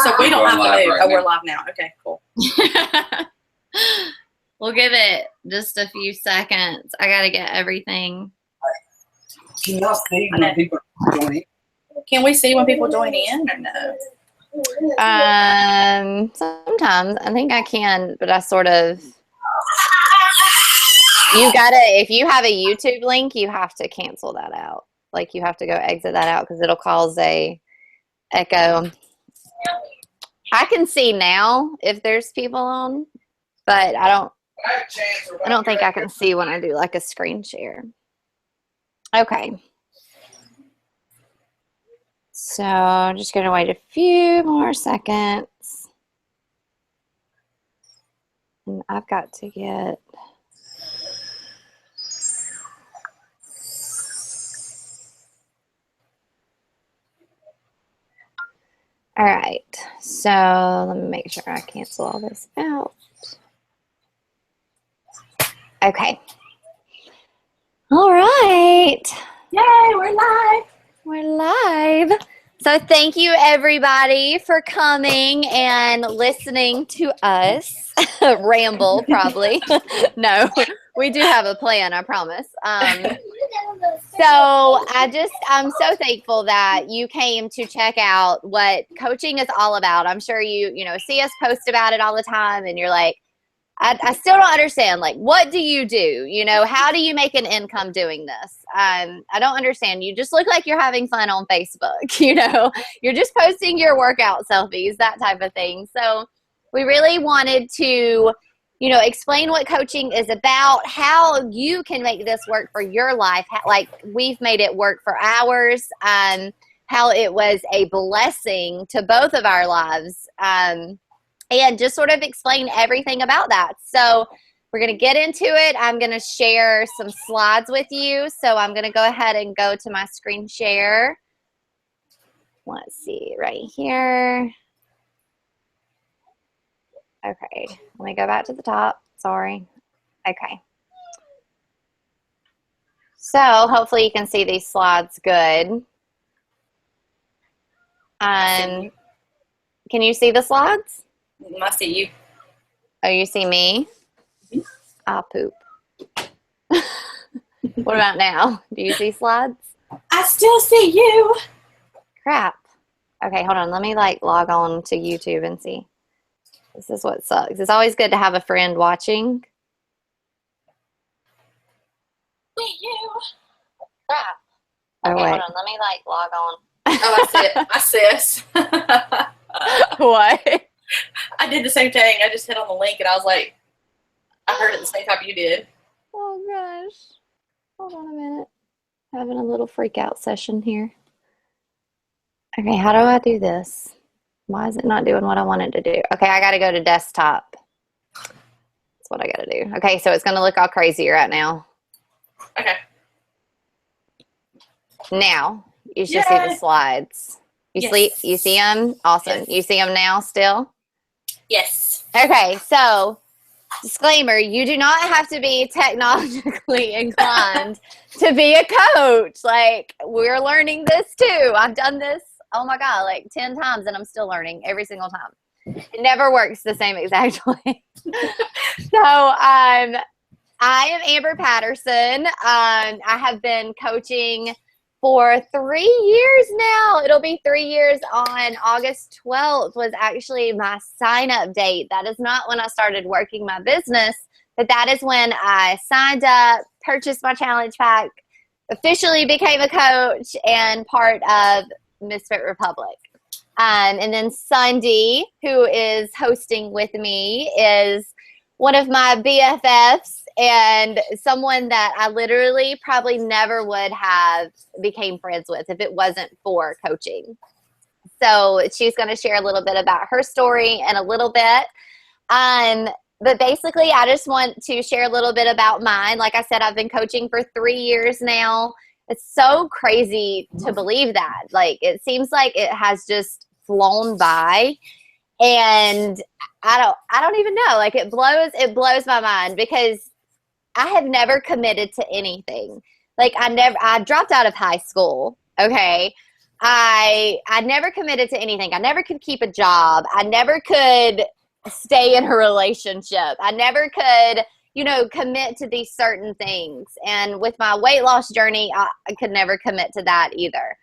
So we don't have to move. Right oh, we're live now. Okay, cool. We'll give it just a few seconds. I got to get everything. Can y'all see when people join in? Can we see when people join in or no? Sometimes I think I can, but I sort of. You gotta, if you have a YouTube link, you have to cancel that out. Like you have to go exit that out because it'll cause a echo. I can see now if there's people on, but I don't think I can see when I do like a screen share. Okay. So I'm just gonna wait a few more seconds. And I've got to get all right, so let me make sure I cancel all this out. Okay. All right. Yay, we're live. We're live. So thank you everybody for coming and listening to us ramble probably. No, we do have a plan, I promise. So I'm so thankful that you came to check out what coaching is all about. I'm sure you see us post about it all the time and you're like, I still don't understand. Like, what do you do? How do you make an income doing this? I don't understand. You just look like you're having fun on Facebook. You're just posting your workout selfies, that type of thing. So we really wanted to, explain what coaching is about, how you can make this work for your life. Like we've made it work for ours, how it was a blessing to both of our lives. And just sort of explain everything about that. So we're going to get into it. I'm going to share some slides with you. So I'm going to go ahead and go to my screen share. Let's see, right here. Okay, let me go back to the top. Sorry. Okay. So hopefully you can see these slides good. Can you see the slides? I see you. Oh, you see me? I poop. What about now? Do you see slides? I still see you. Crap. Okay, hold on. Let me log on to YouTube and see. This is what sucks. It's always good to have a friend watching. See you. Crap. Okay, hold on. Let me log on. Oh, I see it. My sis. What? I did the same thing. I just hit on the link and I was like, I heard it the same time you did. Oh gosh. Hold on a minute. Having a little freak out session here. Okay, how do I do this? Why is it not doing what I want it to do? Okay, I got to go to desktop. That's what I got to do. Okay, so it's going to look all crazy right now. Okay. Now, you should see the slides. You see them? Awesome. Yes. You see them now still? Yes. Okay, so disclaimer, you do not have to be technologically inclined to be a coach. We're learning this too. I've done this, oh my God, 10 times and I'm still learning every single time. It never works the same exact way. So I am Amber Patterson. I have been coaching for 3 years now. It'll be 3 years on August 12th was actually my sign-up date. That is not when I started working my business, but that is when I signed up, purchased my challenge pack, officially became a coach and part of Misfit Republic. And then Sundi, who is hosting with me, is one of my BFFs and someone that I literally probably never would have became friends with if it wasn't for coaching. So she's going to share a little bit about her story in a little bit. But basically, I just want to share a little bit about mine. Like I said, I've been coaching for 3 years now. It's so crazy to believe that. It seems like it has just flown by. And I don't even know. It blows my mind because I have never committed to anything. I dropped out of high school, okay? I never committed to anything. I never could keep a job. I never could stay in a relationship. I never could, commit to these certain things. And with my weight loss journey, I could never commit to that either.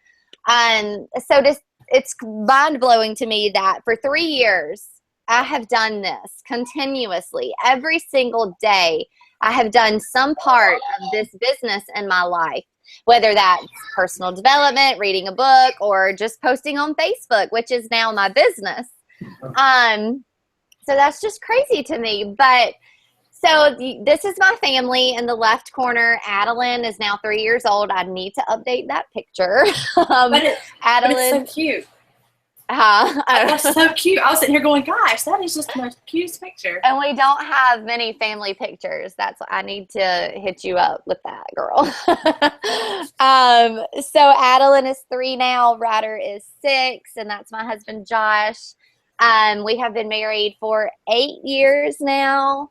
So it's mind blowing to me that for 3 years, I have done this continuously. Every single day, I have done some part of this business in my life, whether that's personal development, reading a book, or just posting on Facebook, which is now my business. So that's just crazy to me. But so this is my family in the left corner. Adeline is now 3 years old. I need to update that picture. But Adeline, it's so cute. That's so cute. I was sitting here going, gosh, that is just the most cutest picture. And we don't have many family pictures. That's I need to hit you up with that, girl. So Adeline is 3 now. Ryder is 6, and that's my husband, Josh. We have been married for 8 years now.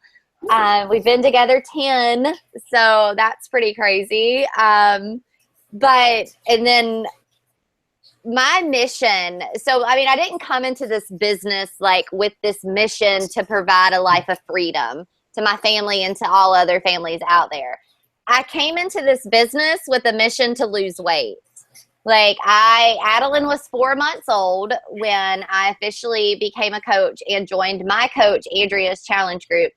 We've been together 10, so that's pretty crazy. And then my mission, I didn't come into this business like with this mission to provide a life of freedom to my family and to all other families out there. I came into this business with a mission to lose weight. Adeline was 4 months old when I officially became a coach and joined my coach, Andrea's challenge group.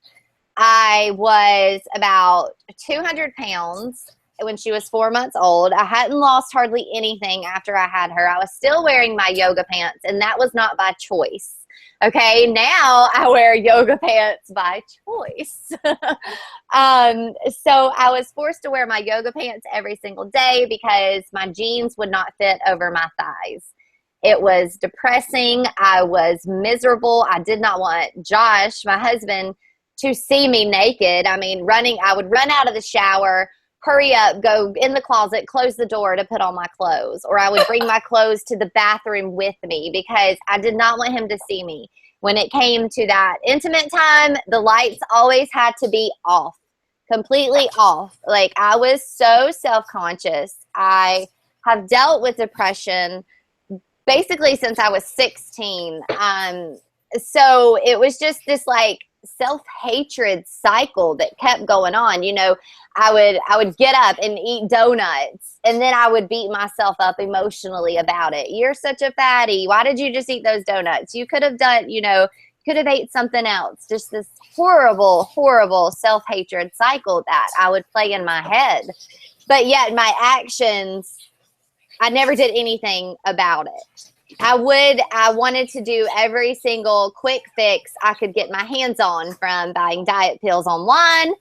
I was about 200 pounds when she was 4 months old. I hadn't lost hardly anything after I had her. I was still wearing my yoga pants, and that was not by choice. Okay, now I wear yoga pants by choice. So I was forced to wear my yoga pants every single day because my jeans would not fit over my thighs. It was depressing. I was miserable. I did not want Josh, my husband, to see me naked. I would run out of the shower, hurry up, go in the closet, close the door to put on my clothes. Or I would bring my clothes to the bathroom with me because I did not want him to see me. When it came to that intimate time, the lights always had to be off, completely off. I was so self-conscious. I have dealt with depression basically since I was 16. So it was just this self-hatred cycle that kept going on. I would get up and eat donuts, and then I would beat myself up emotionally about it. You're such a fatty. Why did you just eat those donuts? You could have done, could have ate something else. Just this horrible, horrible self-hatred cycle that I would play in my head. But yet my actions, I never did anything about it. I wanted to do every single quick fix I could get my hands on, from buying diet pills online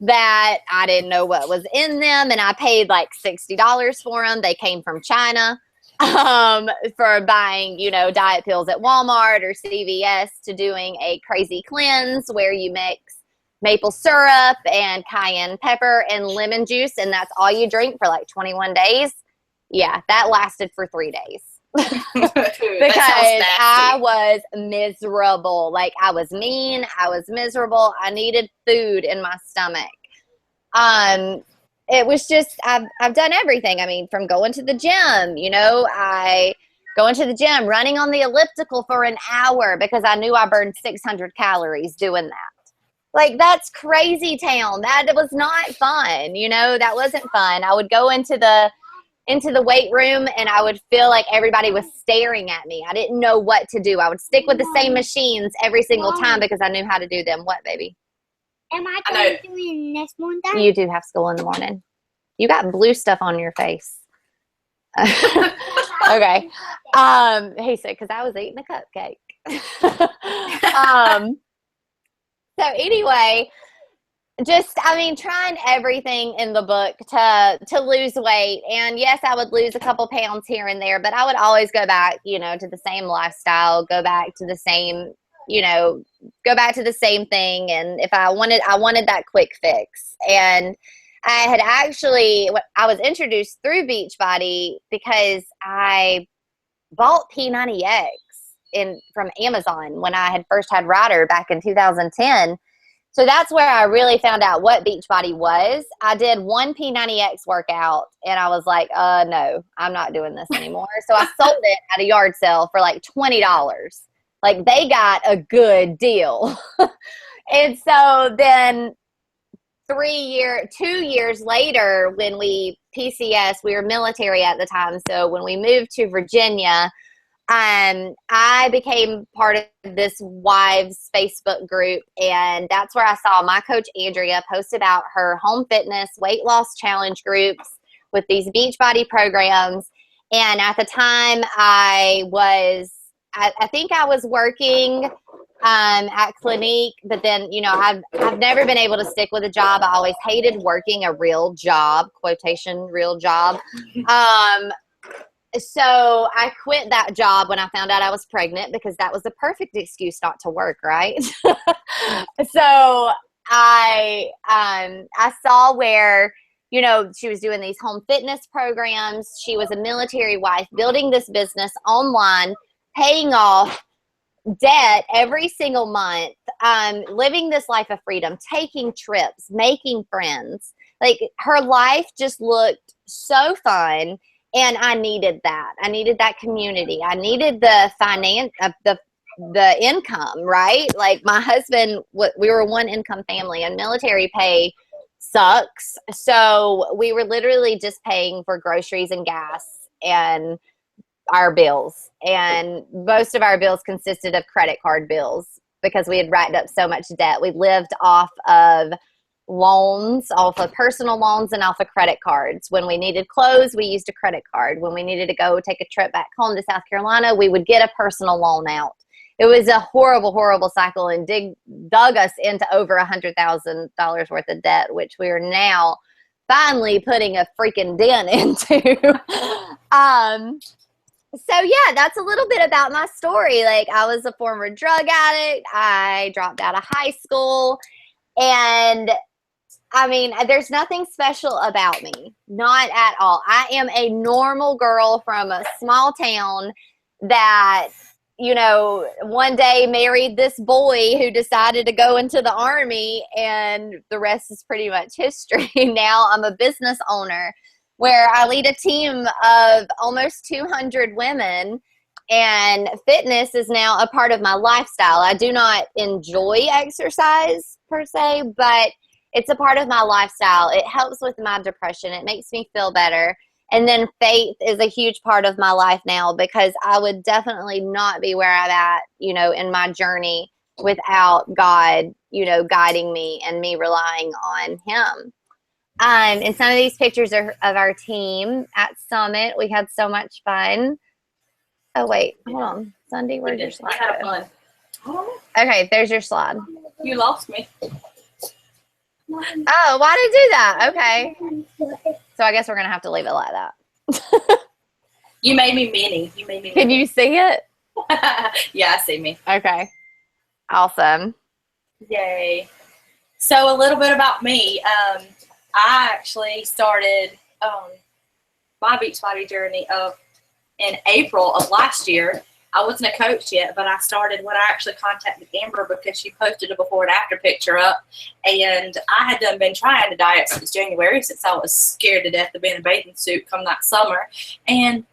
that I didn't know what was in them, and I paid like $60 for them. They came from China. For buying, diet pills at Walmart or CVS, to doing a crazy cleanse where you mix maple syrup and cayenne pepper and lemon juice, and that's all you drink for 21 days. Yeah, that lasted for 3 days. Because I was miserable. I was mean. I was miserable. I needed food in my stomach. It was just, I've done everything. From going to the gym, going to the gym, running on the elliptical for an hour because I knew I burned 600 calories doing that. That's crazy town. That was not fun. That wasn't fun. I would go into the weight room and I would feel like everybody was staring at me. I didn't know what to do. I would stick with the same machines every single time because I knew how to do them. What, baby? Am I going to do next morning? You do have school in the morning. You got blue stuff on your face. Okay. He said, because I was eating a cupcake. So anyway, just, trying everything in the book to lose weight. And yes, I would lose a couple pounds here and there, but I would always go back, to the same lifestyle, go back to the same, go back to the same thing. And if I wanted that quick fix. And I was introduced through Beachbody because I bought P90X from Amazon when I had first had Ryder back in 2010. So that's where I really found out what Beachbody was. I did one P90X workout and I was like, no, I'm not doing this anymore. So I sold it at a yard sale for like $20. Like they got a good deal. And so then 2 years later, when we PCS, we were military at the time. So when we moved to Virginia, I became part of this wives Facebook group, and that's where I saw my coach Andrea post about her home fitness weight loss challenge groups with these Beachbody programs. And at the time, I think I was working at Clinique, but then, you know, I've never been able to stick with a job. I always hated working a real job, quotation, real job. So I quit that job when I found out I was pregnant because that was the perfect excuse not to work, right? So I saw where, you know, she was doing these home fitness programs. She was a military wife building this business online, paying off debt every single month, living this life of freedom, taking trips, making friends. Like her life just looked so fun. And I needed that. I needed that community. I needed the the income, right? Like my husband, we were a one income family and military pay sucks. So we were literally just paying for groceries and gas and our bills. And most of our bills consisted of credit card bills because we had racked up so much debt. We lived off of loans, off of personal loans and off of credit cards. When we needed clothes, we used a credit card. When we needed to go take a trip back home to South Carolina, we would get a personal loan out. It was a horrible, horrible cycle and dug us into over $100,000 worth of debt, which we are now finally putting a freaking dent into. So yeah, that's a little bit about my story. Like I was a former drug addict. I dropped out of high school, and I mean, there's nothing special about me. Not at all. I am a normal girl from a small town that, you know, one day married this boy who decided to go into the Army, and the rest is pretty much history. Now I'm a business owner where I lead a team of almost 200 women, and fitness is now a part of my lifestyle. I do not enjoy exercise per se, but it's a part of my lifestyle. It helps with my depression. It makes me feel better. And then faith is a huge part of my life now, because I would definitely not be where I'm at, you know, in my journey without God, you know, guiding me and me relying on him. And some of these pictures are of our team at Summit. We had so much fun. Oh, wait, hold on. Sundi, where's your slide? I had fun. Okay, there's your slide. You lost me. Oh, why did you do that? Okay. So I guess we're going to have to leave it like that. You made me mini. You made me Can mini. you see it? Yeah, I see me. Okay. Awesome. Yay. So a little bit about me. I actually started my Beachbody journey in April of last year. I wasn't a coach yet, but I started when I actually contacted Amber because she posted a before and after picture up. And I had been trying to diet since January, since I was scared to death of being in a bathing suit come that summer. And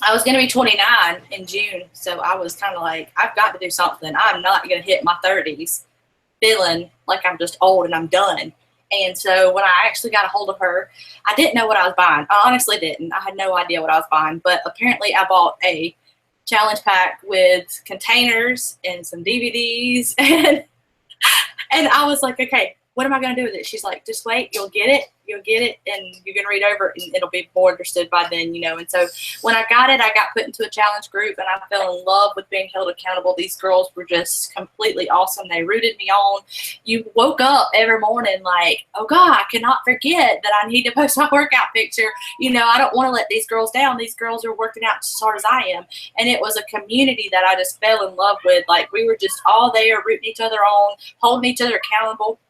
I was going to be 29 in June, so I was kind of like, I've got to do something. I'm not going to hit my 30s feeling like I'm just old and I'm done. And so when I actually got a hold of her, I didn't know what I was buying. I honestly didn't. I had no idea what I was buying. But apparently I bought a challenge pack with containers and some DVDs. And I was like, okay, what am I going to do with it? She's like, just wait, you'll get it, and you're going to read over it, and it'll be more understood by then, you know. And so when I got it, I got put into a challenge group, and I fell in love with being held accountable. These girls were just completely awesome. They rooted me on. You woke up every morning like, oh, God, I cannot forget that I need to post my workout picture. You know, I don't want to let these girls down. These girls are working out just as hard as I am. And it was a community that I just fell in love with. Like, we were just all there rooting each other on, holding each other accountable.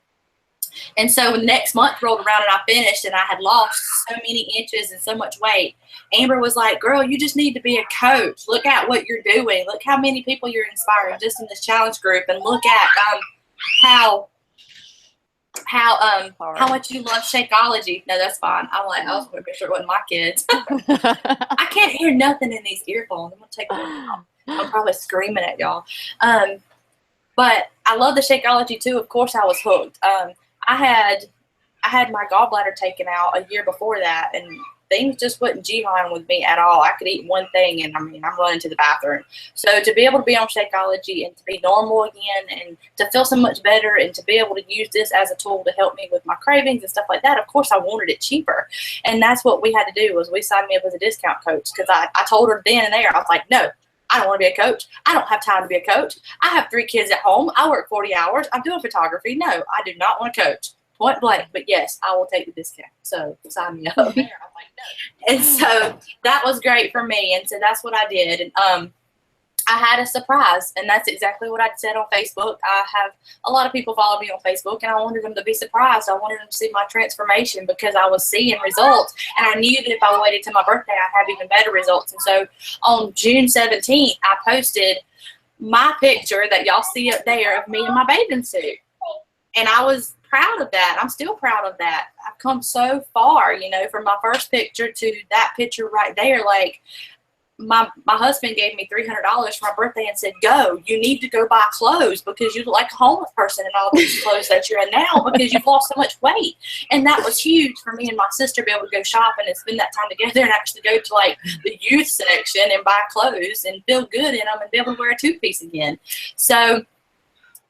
And so when the next month rolled around and I finished and I had lost so many inches and so much weight, Amber was like, girl, you just need to be a coach. Look at what you're doing. Look how many people you're inspiring just in this challenge group. And look at how how much you love Shakeology. No, that's fine. I'm like, I was going to make sure it wasn't my kids. I can't hear nothing in these earphones. I'm going to take them out. I'm probably screaming at y'all. But I love the Shakeology too. Of course, I was hooked. I had my gallbladder taken out a year before that, and things just wouldn't G-line with me at all. I could eat one thing, and I'm running to the bathroom. So to be able to be on Shakeology and to be normal again and to feel so much better and to be able to use this as a tool to help me with my cravings and stuff like that, of course I wanted it cheaper. And that's what we had to do was we signed me up as a discount coach because I told her then and there, I was like, no, I don't want to be a coach. I don't have time to be a coach. I have 3 kids at home. I work 40 hours. I'm doing photography. No, I do not want to coach. Point blank, but yes, I will take the discount. So sign me up. I'm like, no. And so that was great for me. And so that's what I did. And I had a surprise, and that's exactly what I said on Facebook. I have a lot of people follow me on Facebook, and I wanted them to be surprised. I wanted them to see my transformation because I was seeing results, and I knew that if I waited till my birthday, I'd have even better results. And so on June 17th, I posted my picture that y'all see up there of me in my bathing suit. And I was proud of that. I'm still proud of that. I've come so far, you know, from my first picture to that picture right there. Like my husband gave me $300 for my birthday and said, go, you need to go buy clothes because you look like a homeless person in all these clothes that you're in now because you've lost so much weight. And that was huge for me and my sister to be able to go shopping and spend that time together and actually go to like the youth section and buy clothes and feel good in them and be able to wear a 2-piece again. So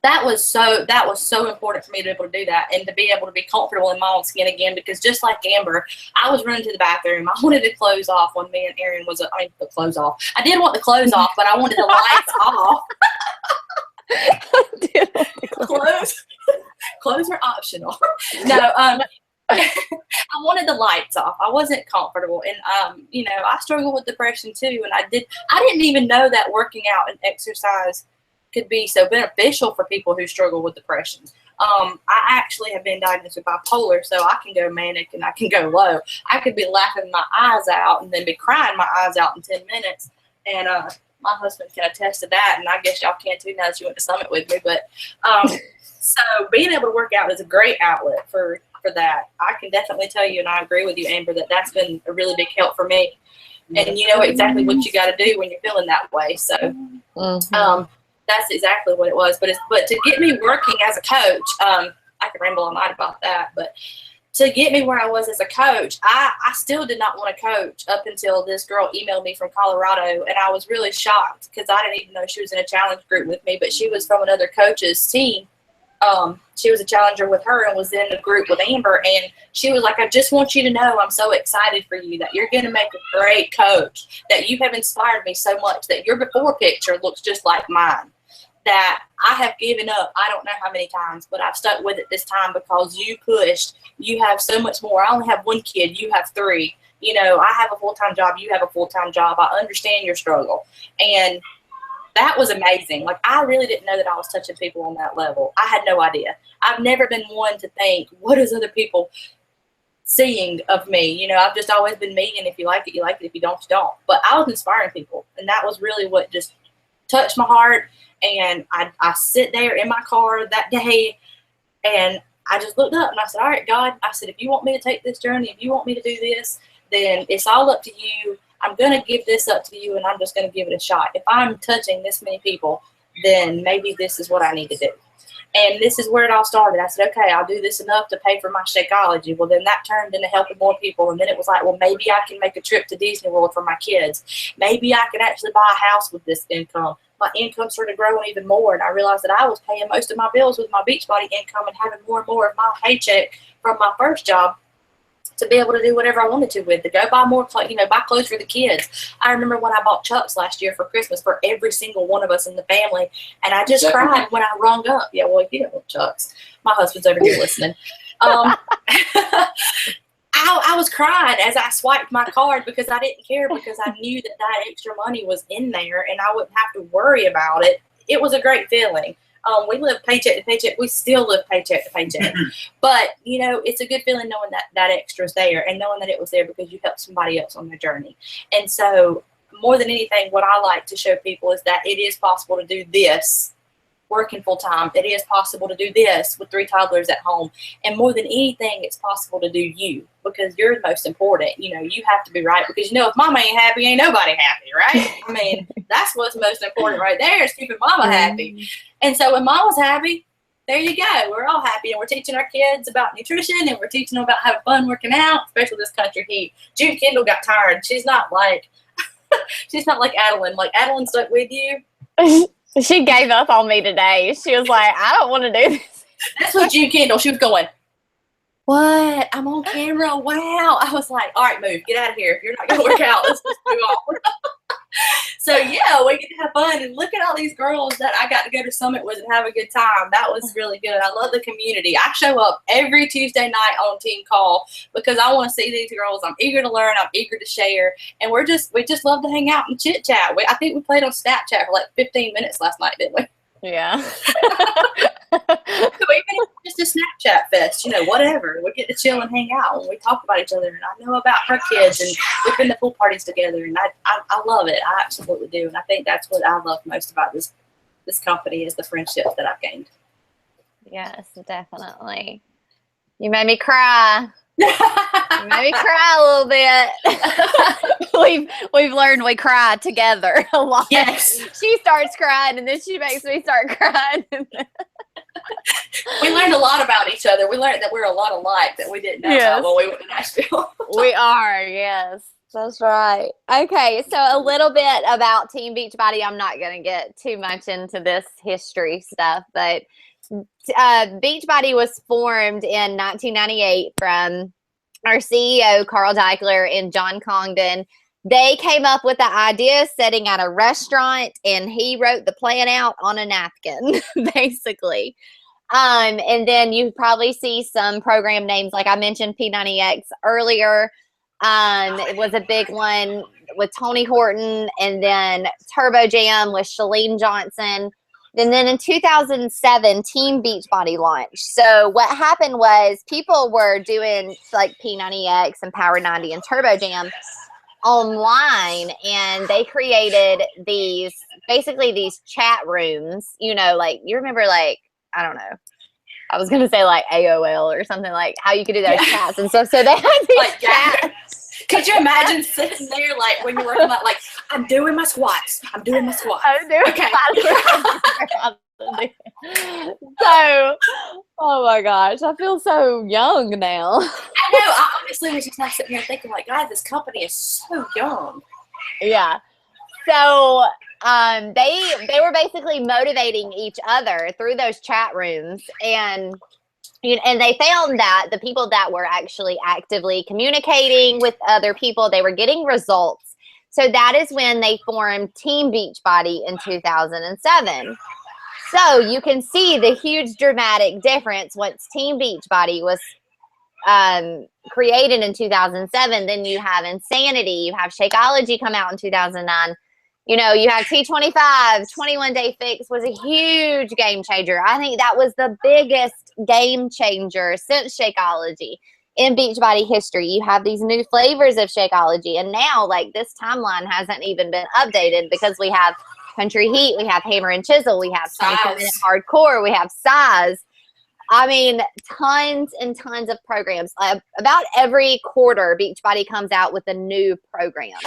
that was so important for me to be able to do that and to be able to be comfortable in my own skin again, because just like Amber, I was running to the bathroom. I wanted the clothes off when me and Aaron was, the clothes off. I did want the clothes off, but I wanted the lights off. Clothes are optional. No, I wanted the lights off. I wasn't comfortable. And, you know, I struggle with depression too. And I didn't even know that working out and exercise could be so beneficial for people who struggle with depression. I actually have been diagnosed with bipolar, so I can go manic and I can go low. I could be laughing my eyes out and then be crying my eyes out in 10 minutes. And my husband can attest to that, and I guess y'all can too now that you went to Summit with me. But so being able to work out is a great outlet for that. I can definitely tell you, and I agree with you, Amber, that that's been a really big help for me. And you know exactly what you got to do when you're feeling that way. So that's exactly what it was. But to get me working as a coach, I could ramble all night about that, but to get me where I was as a coach, I still did not want to coach up until this girl emailed me from Colorado, and I was really shocked because I didn't even know she was in a challenge group with me, but she was from another coach's team. She was a challenger with her and was in a group with Amber, and she was like, I just want you to know I'm so excited for you, that you're going to make a great coach, that you have inspired me so much, that your before picture looks just like mine, that I have given up, I don't know how many times, but I've stuck with it this time because you pushed. You have so much more. I only have 1 kid. You have 3. You know, I have a full-time job. You have a full-time job. I understand your struggle. And that was amazing. Like, I really didn't know that I was touching people on that level. I had no idea. I've never been one to think, what is other people seeing of me? You know, I've just always been me, and if you like it, you like it. If you don't, you don't. But I was inspiring people, and that was really what just touched my heart. And I sit there in my car that day, and I just looked up and I said, all right, God, I said, if you want me to take this journey, if you want me to do this, then it's all up to you. I'm going to give this up to you, and I'm just going to give it a shot. If I'm touching this many people, then maybe this is what I need to do. And this is where it all started. I said, okay, I'll do this enough to pay for my Shakeology. Well, then that turned into helping more people. And then it was like, well, maybe I can make a trip to Disney World for my kids. Maybe I can actually buy a house with this income. My income started growing even more, and I realized that I was paying most of my bills with my Beachbody income and having more and more of my paycheck from my first job to be able to do whatever I wanted to with, to go buy more clothes, buy clothes for the kids. I remember when I bought Chucks last year for Christmas for every single one of us in the family, and I just cried when I rung up. Yeah, well, you don't want Chucks. My husband's over here listening. I was crying as I swiped my card because I didn't care, because I knew that that extra money was in there and I wouldn't have to worry about it. It was a great feeling. We live paycheck to paycheck. We still live paycheck to paycheck. But, it's a good feeling knowing that that extra is there and knowing that it was there because you helped somebody else on their journey. And so more than anything, what I like to show people is that it is possible to do this working full time. It is possible to do this with 3 toddlers at home. And more than anything, it's possible to do you, because you're the most important. You know, you have to be right, because, you know, if mama ain't happy, ain't nobody happy, right? I mean, that's what's most important right there, is keeping mama happy. And so when mama's happy, there you go. We're all happy, and we're teaching our kids about nutrition, and we're teaching them about having fun working out, especially this country heat. June Kendall got tired. She's not like she's not like Adeline. Like, Adeline stuck with you. She gave up on me today. She was like, I don't want to do this. That's what June Kendall. She was going, what? I'm on camera. Wow. I was like, all right, move. Get out of here. If you're not going to work out, let's just move on. So, yeah, we get to have fun. And look at all these girls that I got to go to Summit with and have a good time. That was really good. I love the community. I show up every Tuesday night on team call because I want to see these girls. I'm eager to learn. I'm eager to share. And we just love to hang out and chit chat. I think we played on Snapchat for like 15 minutes last night, didn't we? Yeah. So even if it's just a Snapchat fest, you know, whatever. We get to chill and hang out, and we talk about each other, and I know about her kids, and we've been to pool parties together, and I love it. I absolutely do. And I think that's what I love most about this company, is the friendships that I've gained. Yes, definitely. You made me cry. You made me cry a little bit. We've learned we cry together a lot. Yes. She starts crying, and then she makes me start crying. We learned a lot about each other. We learned that we're a lot alike that we didn't know about when we went to Nashville. We are, yes. That's right. Okay, so a little bit about Team Beachbody. I'm not going to get too much into this history stuff, but Beachbody was formed in 1998 from our CEO, Carl Deichler, and John Congdon. They came up with the idea sitting at a restaurant, and he wrote the plan out on a napkin, basically. And then you probably see some program names, like I mentioned P90X earlier. It was a big one with Tony Horton, and then Turbo Jam with Shalene Johnson. And then in 2007, Team Beachbody launched. So what happened was people were doing like P90X and Power 90 and Turbo Jam online, and they created these chat rooms, you know, like you remember, like, I don't know, I was gonna say like AOL or something, like how you could do those chats and stuff. So they had these like, chats. Could you imagine sitting there, like, when you're working out, like, I'm doing my squats. I'm doing my squats. Okay. So, oh my gosh, I feel so young now. I know. I honestly was just like sitting here thinking, like, God, this company is so young. Yeah. So they were basically motivating each other through those chat rooms, and they found that the people that were actually actively communicating with other people, they were getting results. So that is when they formed Team Beachbody in 2007. So you can see the huge dramatic difference once Team Beachbody was created in 2007. Then you have Insanity, you have Shakeology come out in 2009. You know, you have T25, 21 Day Fix was a huge game changer. I think that was the biggest game changer since Shakeology in Beachbody history. You have these new flavors of Shakeology, and now, like, this timeline hasn't even been updated because we have Country Heat, we have Hammer and Chisel, we have 22-minute hardcore, we have Size. I mean, tons and tons of programs. About every quarter, Beachbody comes out with a new program.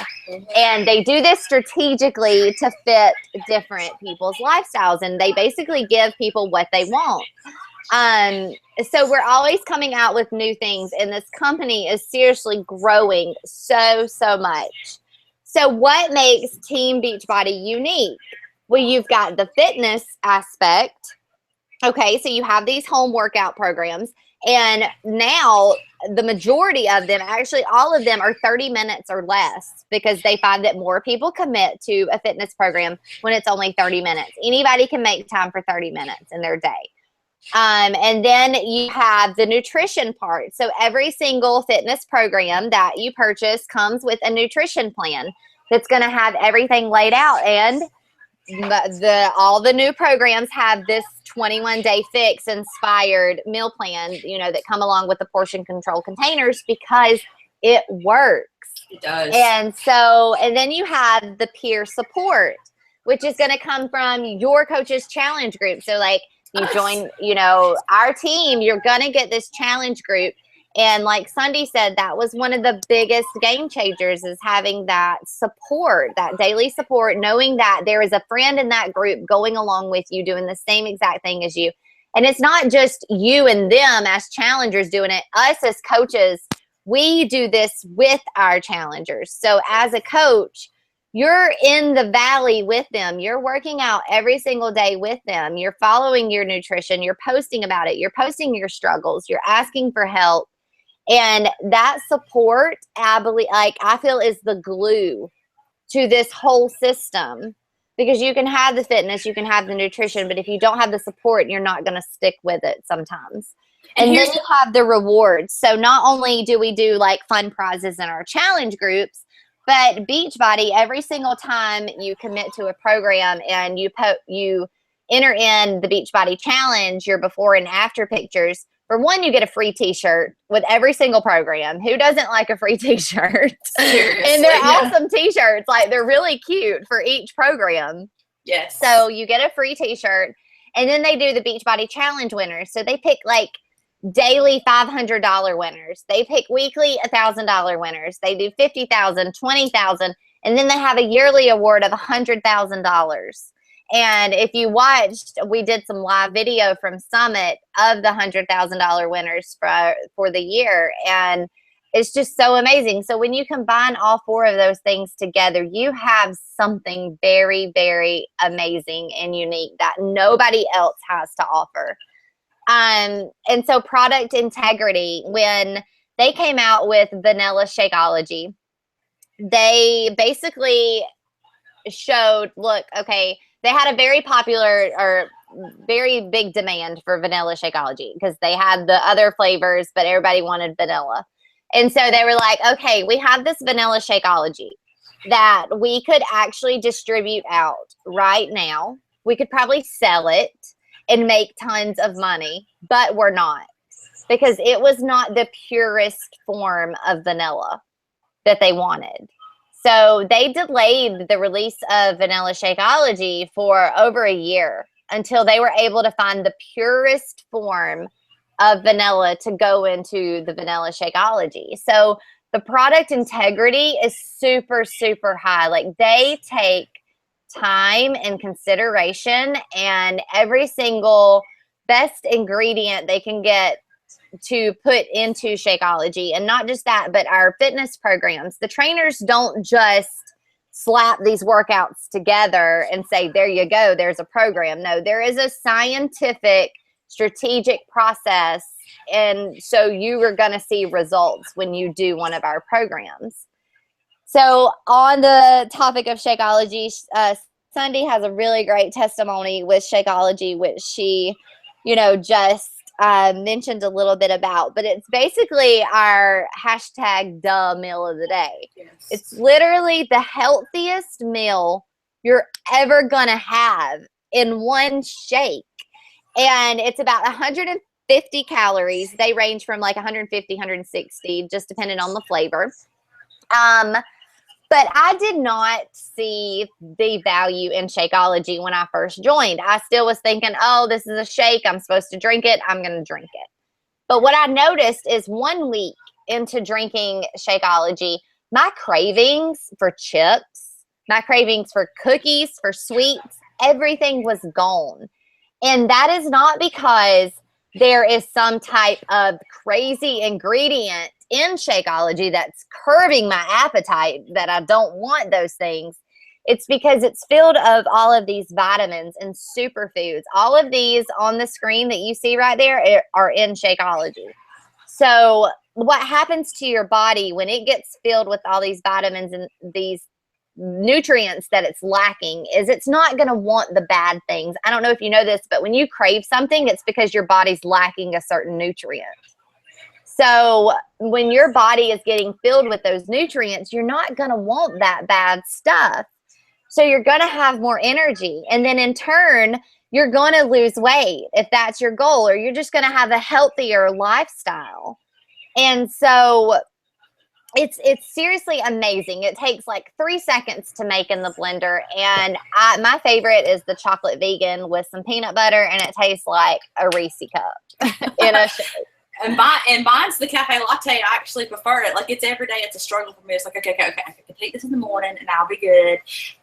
And they do this strategically to fit different people's lifestyles. And they basically give people what they want. So we're always coming out with new things. And this company is seriously growing so much. So what makes Team Beachbody unique? Well, you've got the fitness aspect. Okay, so you have these home workout programs, and now the majority of them, actually all of them, are 30 minutes or less, because they find that more people commit to a fitness program when it's only 30 minutes. Anybody can make time for 30 minutes in their day. And then you have the nutrition part. So every single fitness program that you purchase comes with a nutrition plan that's going to have everything laid out, and all the new programs have this 21-day fix inspired meal plan, you know, that come along with the portion control containers, because it works. It does. And then you have the peer support. which is going to come from your coach's challenge group. So like you join, our team, you're going to get this challenge group. And like Sundi said, that was one of the biggest game changers, is having that support, that daily support, knowing that there is a friend in that group going along with you, doing the same exact thing as you. And it's not just you and them as challengers doing it. Us as coaches, we do this with our challengers. So as a coach, you're in the valley with them. You're working out every single day with them. You're following your nutrition. You're posting about it. You're posting your struggles. You're asking for help. And that support, I feel, is the glue to this whole system, because you can have the fitness, you can have the nutrition, but if you don't have the support, you're not going to stick with it sometimes. And then you have the rewards. So not only do we do like fun prizes in our challenge groups, but Beachbody, every single time you commit to a program and you enter in the Beachbody challenge, your before and after pictures, for one, you get a free t-shirt with every single program. Who doesn't like a free t-shirt? And they're awesome t-shirts. Like, they're really cute for each program. Yes. So you get a free t-shirt, and then they do the Beachbody challenge winners. So they pick like daily $500 winners. They pick weekly $1,000 winners. They do 50,000, 20,000, and then they have a yearly award of $100,000. And if you watched, we did some live video from Summit of the $100,000 winners for the year. And it's just so amazing. So when you combine all four of those things together, you have something very, very amazing and unique that nobody else has to offer. And so product integrity, when they came out with Vanilla Shakeology, they basically showed, look, okay, they had a very popular or very big demand for Vanilla Shakeology because they had the other flavors, but everybody wanted vanilla. And so they were like, okay, we have this Vanilla Shakeology that we could actually distribute out right now. We could probably sell it and make tons of money, but we're not, because it was not the purest form of vanilla that they wanted. So they delayed the release of Vanilla Shakeology for over a year until they were able to find the purest form of vanilla to go into the Vanilla Shakeology. So the product integrity is super, super high. Like, they take time and consideration and every single best ingredient they can get to put into Shakeology. And not just that, but our fitness programs. The trainers don't just slap these workouts together and say, there you go, there's a program. No, there is a scientific, strategic process. And so you are going to see results when you do one of our programs. So on the topic of Shakeology, Sundi has a really great testimony with Shakeology, which she, just mentioned a little bit about, but it's basically our hashtag duh meal of the day. Yes. It's literally the healthiest meal you're ever gonna have in one shake. And it's about 150 calories. They range from like 150, 160, just depending on the flavor. But I did not see the value in Shakeology when I first joined. I still was thinking, oh, this is a shake. I'm supposed to drink it. I'm going to drink it. But what I noticed is 1 week into drinking Shakeology, my cravings for chips, my cravings for cookies, for sweets, everything was gone. And that is not because there is some type of crazy ingredient in Shakeology that's curbing my appetite, that I don't want those things. It's because it's filled of all of these vitamins and superfoods. All of these on the screen that you see right there are in Shakeology. So what happens to your body when it gets filled with all these vitamins and these nutrients that it's lacking is it's not going to want the bad things. I don't know if you know this, but when you crave something, it's because your body's lacking a certain nutrient. So when your body is getting filled with those nutrients, you're not going to want that bad stuff. So you're going to have more energy. And then in turn, you're going to lose weight if that's your goal, or you're just going to have a healthier lifestyle. And so it's seriously amazing. It takes like 3 seconds to make in the blender, and my favorite is the chocolate vegan with some peanut butter, and it tastes like a Reese cup in a shake. And mine's the cafe latte. I actually prefer it. Like, it's every day. It's a struggle for me. It's like, okay. I can take this in the morning and I'll be good.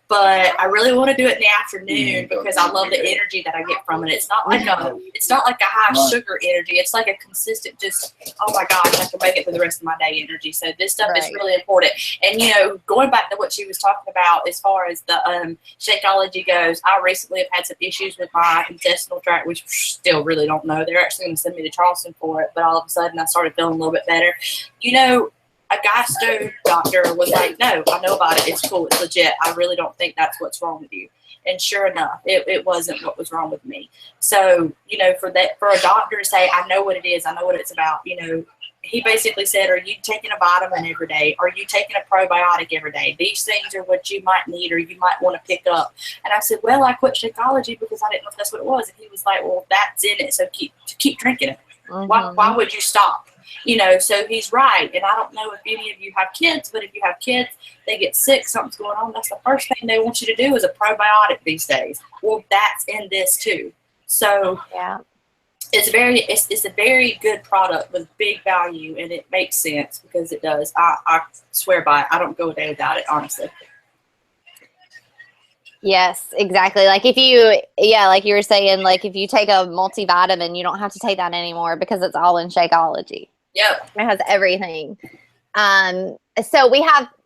But I really want to do it in the afternoon because I love the energy that I get from it. It's not like a high sugar energy. It's like a consistent, just, oh my gosh, I can make it for the rest of my day energy. So this stuff is really important. And, you know, going back to what she was talking about as far as the Shakeology goes, I recently have had some issues with my intestinal tract, which still really don't know. They're actually going to send me to Charleston for it. But all of a sudden I started feeling a little bit better. You know, a gastro doctor was like, no, I know about it. It's cool. It's legit. I really don't think that's what's wrong with you. And sure enough, it wasn't what was wrong with me. So, you know, for a doctor to say, I know what it is, I know what it's about, you know, he basically said, are you taking a vitamin every day? Are you taking a probiotic every day? These things are what you might need or you might want to pick up. And I said, well, I quit Shakeology because I didn't know if that's what it was. And he was like, well, that's in it. So keep drinking it. Mm-hmm. Why would you stop? You know, so he's right. And I don't know if any of you have kids, but if you have kids, they get sick, something's going on. That's the first thing they want you to do is a probiotic these days. Well, that's in this too. So yeah, it's a very good product with big value, and it makes sense because it does. I swear by it. I don't go a day without it, honestly. Yes, exactly. Like like you were saying, like if you take a multivitamin, you don't have to take that anymore because it's all in Shakeology. Yep. It has everything. So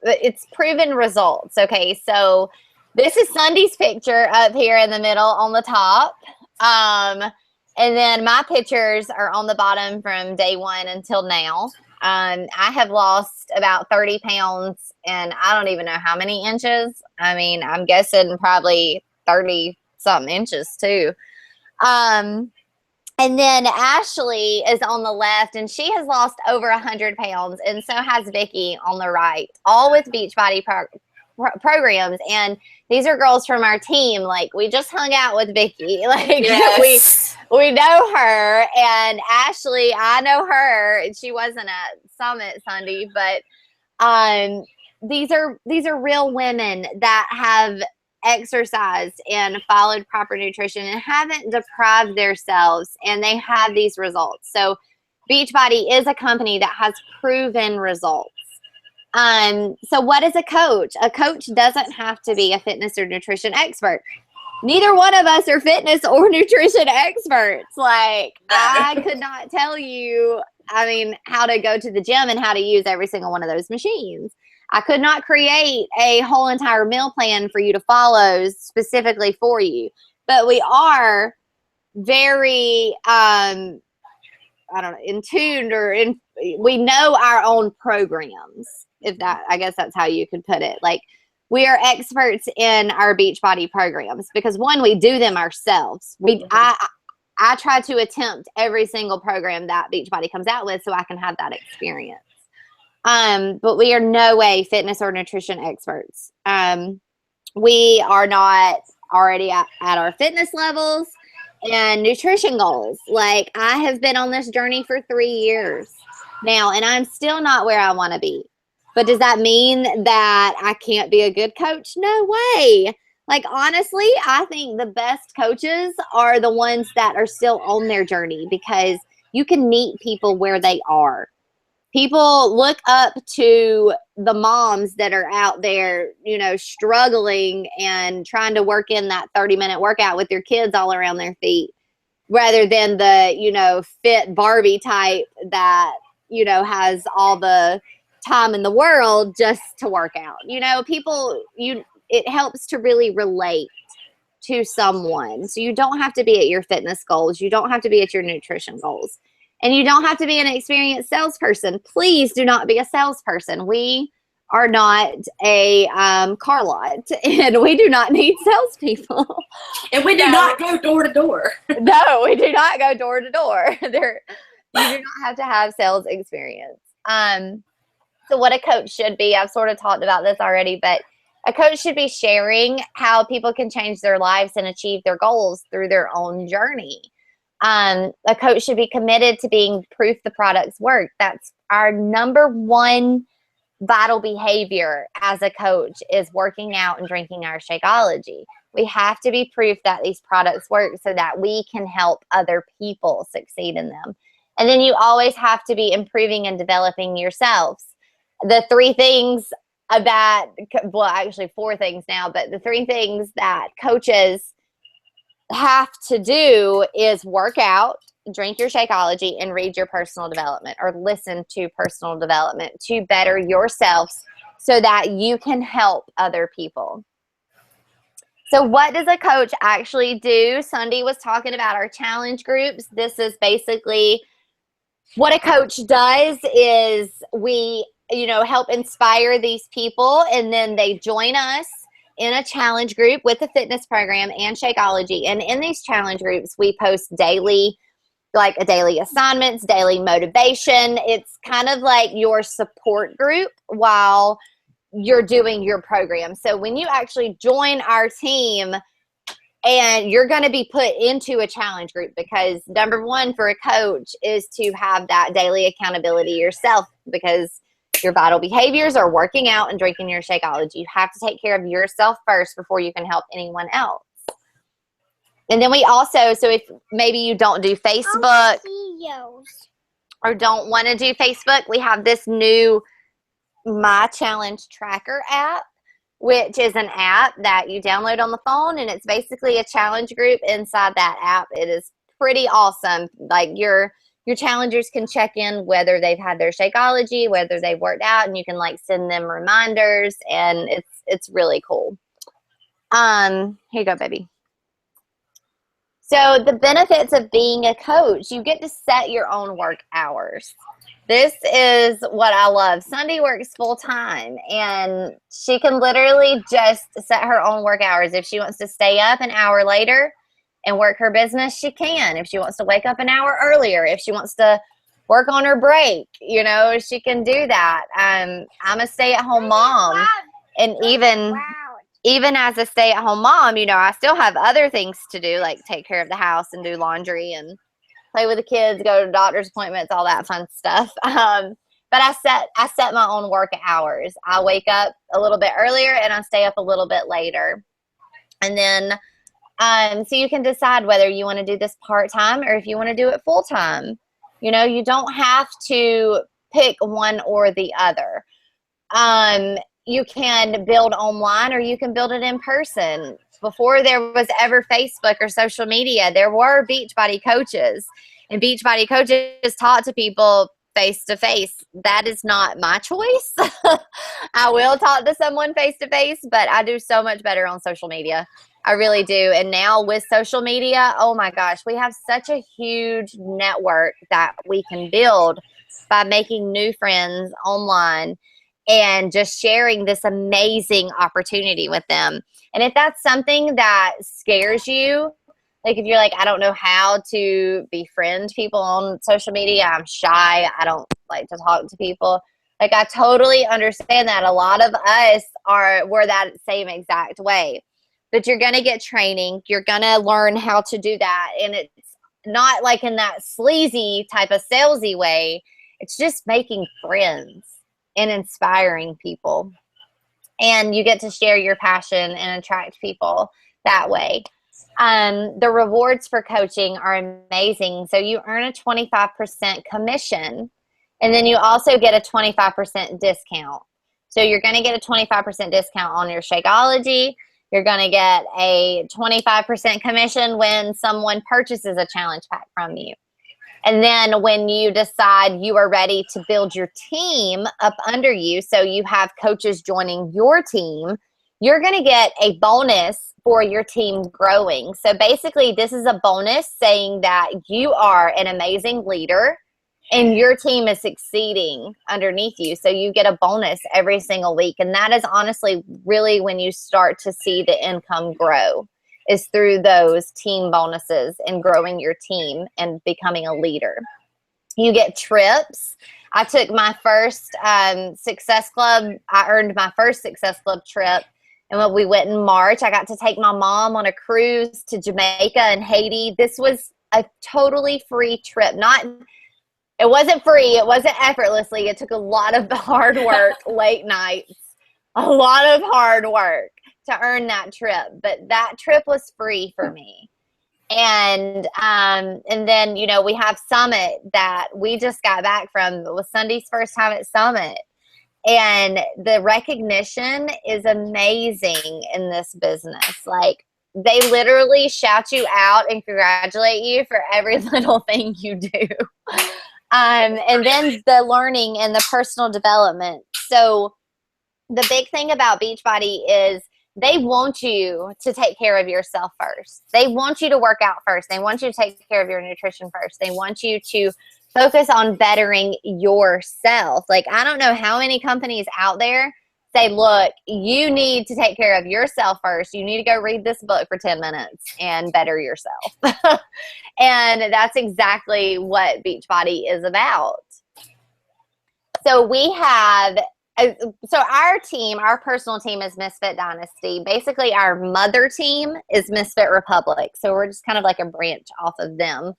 it's proven results. Okay. So this is Sundi's picture up here in the middle on the top. And then my pictures are on the bottom from day one until now. I have lost about 30 pounds and I don't even know how many inches. I mean, I'm guessing probably 30 something inches too. And then Ashley is on the left, and she has lost over 100 pounds, and so has Vicky on the right, all with Beachbody programs. And these are girls from our team. Like, we just hung out with Vicky. Like, yes. we know her, and Ashley, I know her. She wasn't at Summit Sunday, but these are real women that have exercised and followed proper nutrition and haven't deprived themselves, and they have these results. So Beachbody is a company that has proven results. So what is a coach? A coach doesn't have to be a fitness or nutrition expert. Neither one of us are fitness or nutrition experts. Like, I could not tell you, I mean, how to go to the gym and how to use every single one of those machines. I could not create a whole entire meal plan for you to follow specifically for you. But we are very, I don't know, in tune we know our own programs. I guess that's how you could put it. Like, we are experts in our Beachbody programs because one, we do them ourselves. I try to attempt every single program that Beachbody comes out with so I can have that experience. But we are no way fitness or nutrition experts. We are not already at our fitness levels and nutrition goals. Like, I have been on this journey for 3 years now, and I'm still not where I want to be. But does that mean that I can't be a good coach? No way. Like, honestly, I think the best coaches are the ones that are still on their journey because you can meet people where they are. People look up to the moms that are out there, you know, struggling and trying to work in that 30-minute workout with their kids all around their feet, rather than the, you know, fit Barbie type that, you know, has all the time in the world just to work out. You know, it helps to really relate to someone. So you don't have to be at your fitness goals. You don't have to be at your nutrition goals. And you don't have to be an experienced salesperson. Please do not be a salesperson. We are not a car lot, and we do not need salespeople. And we do not go door to door. No, we do not go door to door. You do not have to have sales experience. So what a coach should be, I've sort of talked about this already, but a coach should be sharing how people can change their lives and achieve their goals through their own journey. A coach should be committed to being proof the products work. That's our number one vital behavior as a coach is working out and drinking our Shakeology. We have to be proof that these products work so that we can help other people succeed in them. And then you always have to be improving and developing yourselves. The 3 things that, well, actually 4 things now, but the 3 things that coaches have to do is work out, drink your Shakeology, and read your personal development or listen to personal development to better yourselves so that you can help other people. So what does a coach actually do? Sundi was talking about our challenge groups. This is basically what a coach does is we, help inspire these people, and then they join us in a challenge group with the fitness program and Shakeology. And in these challenge groups, we post daily, like a daily assignments, daily motivation. It's kind of like your support group while you're doing your program. So when you actually join our team, and you're going to be put into a challenge group, because number 1 for a coach is to have that daily accountability yourself, because your vital behaviors are working out and drinking your Shakeology. You have to take care of yourself first before you can help anyone else. And then we also, so if maybe you don't do Facebook or don't want to do Facebook, we have this new My Challenge Tracker app, which is an app that you download on the phone, and it's basically a challenge group inside that app. It is pretty awesome. Like your challengers can check in whether they've had their Shakeology, whether they've worked out, and you can like send them reminders, and it's really cool. Here you go, baby. So the benefits of being a coach, you get to set your own work hours. This is what I love. Sundi works full time, and she can literally just set her own work hours. If she wants to stay up an hour later and work her business, she can. If she wants to wake up an hour earlier, if she wants to work on her break, she can do that. I'm a stay-at-home mom, and even as a stay-at-home mom, I still have other things to do, like take care of the house and do laundry and play with the kids, go to doctor's appointments, all that fun stuff. But I set my own work hours. I wake up a little bit earlier and I stay up a little bit later. And then, so you can decide whether you want to do this part-time or if you want to do it full-time. You don't have to pick one or the other. You can build online or you can build it in person. Before there was ever Facebook or social media, there were Beachbody coaches, and Beachbody coaches taught to people face to face. That is not my choice. I will talk to someone face to face, but I do so much better on social media. I really do. And now with social media, oh my gosh, we have such a huge network that we can build by making new friends online and just sharing this amazing opportunity with them. And if that's something that scares you, like if you're like, I don't know how to befriend people on social media, I'm shy, I don't like to talk to people. Like, I totally understand that. A lot of us we're that same exact way. But you're going to get training. You're going to learn how to do that. And it's not like in that sleazy type of salesy way. It's just making friends and inspiring people. And you get to share your passion and attract people that way. The rewards for coaching are amazing. So you earn a 25% commission, and then you also get a 25% discount. So you're going to get a 25% discount on your Shakeology. You're going to get a 25% commission when someone purchases a challenge pack from you. And then when you decide you are ready to build your team up under you, so you have coaches joining your team, you're going to get a bonus for your team growing. So basically, this is a bonus saying that you are an amazing leader and your team is succeeding underneath you. So you get a bonus every single week. And that is honestly really when you start to see the income grow, is through those team bonuses and growing your team and becoming a leader. You get trips. I took my first Success Club. I earned my first Success Club trip. And when we went in March, I got to take my mom on a cruise to Jamaica and Haiti. This was a totally free trip. It wasn't free. It wasn't effortlessly. It took a lot of hard work, late nights, a lot of hard work to earn that trip. But that trip was free for me. And then, you know, we have Summit that we just got back from. It was Sundi's first time at Summit. And the recognition is amazing in this business. Like, they literally shout you out and congratulate you for every little thing you do. And then the learning and the personal development. So the big thing about Beachbody is they want you to take care of yourself first. They want you to work out first. They want you to take care of your nutrition first. They want you to focus on bettering yourself. Like, I don't know how many companies out there say, look, you need to take care of yourself first. You need to go read this book for 10 minutes and better yourself. And that's exactly what Beachbody is about. So we have, so our team, our personal team is Misfit Dynasty. Basically, our mother team is Misfit Republic. So we're just kind of like a branch off of them.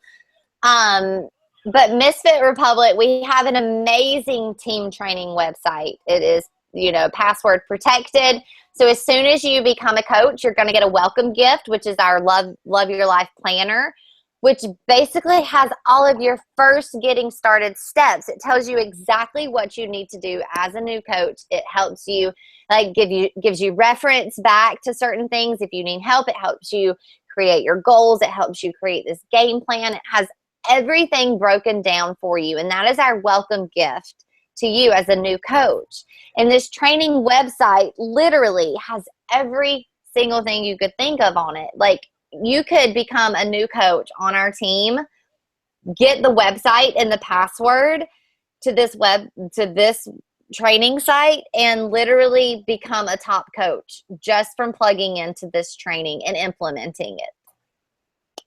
But Misfit Republic, we have an amazing team training website. It is, you know, password protected. So as soon as you become a coach, you're going to get a welcome gift, which is our Love Your Life Planner, which basically has all of your first getting started steps. It tells you exactly what you need to do as a new coach. It helps you, like, gives you reference back to certain things. If you need help, it helps you create your goals. It helps you create this game plan. It has everything broken down for you. And that is our welcome gift to you as a new coach. And this training website literally has every single thing you could think of on it. Like, you could become a new coach on our team, get the website and the password to this training site, and literally become a top coach just from plugging into this training and implementing it.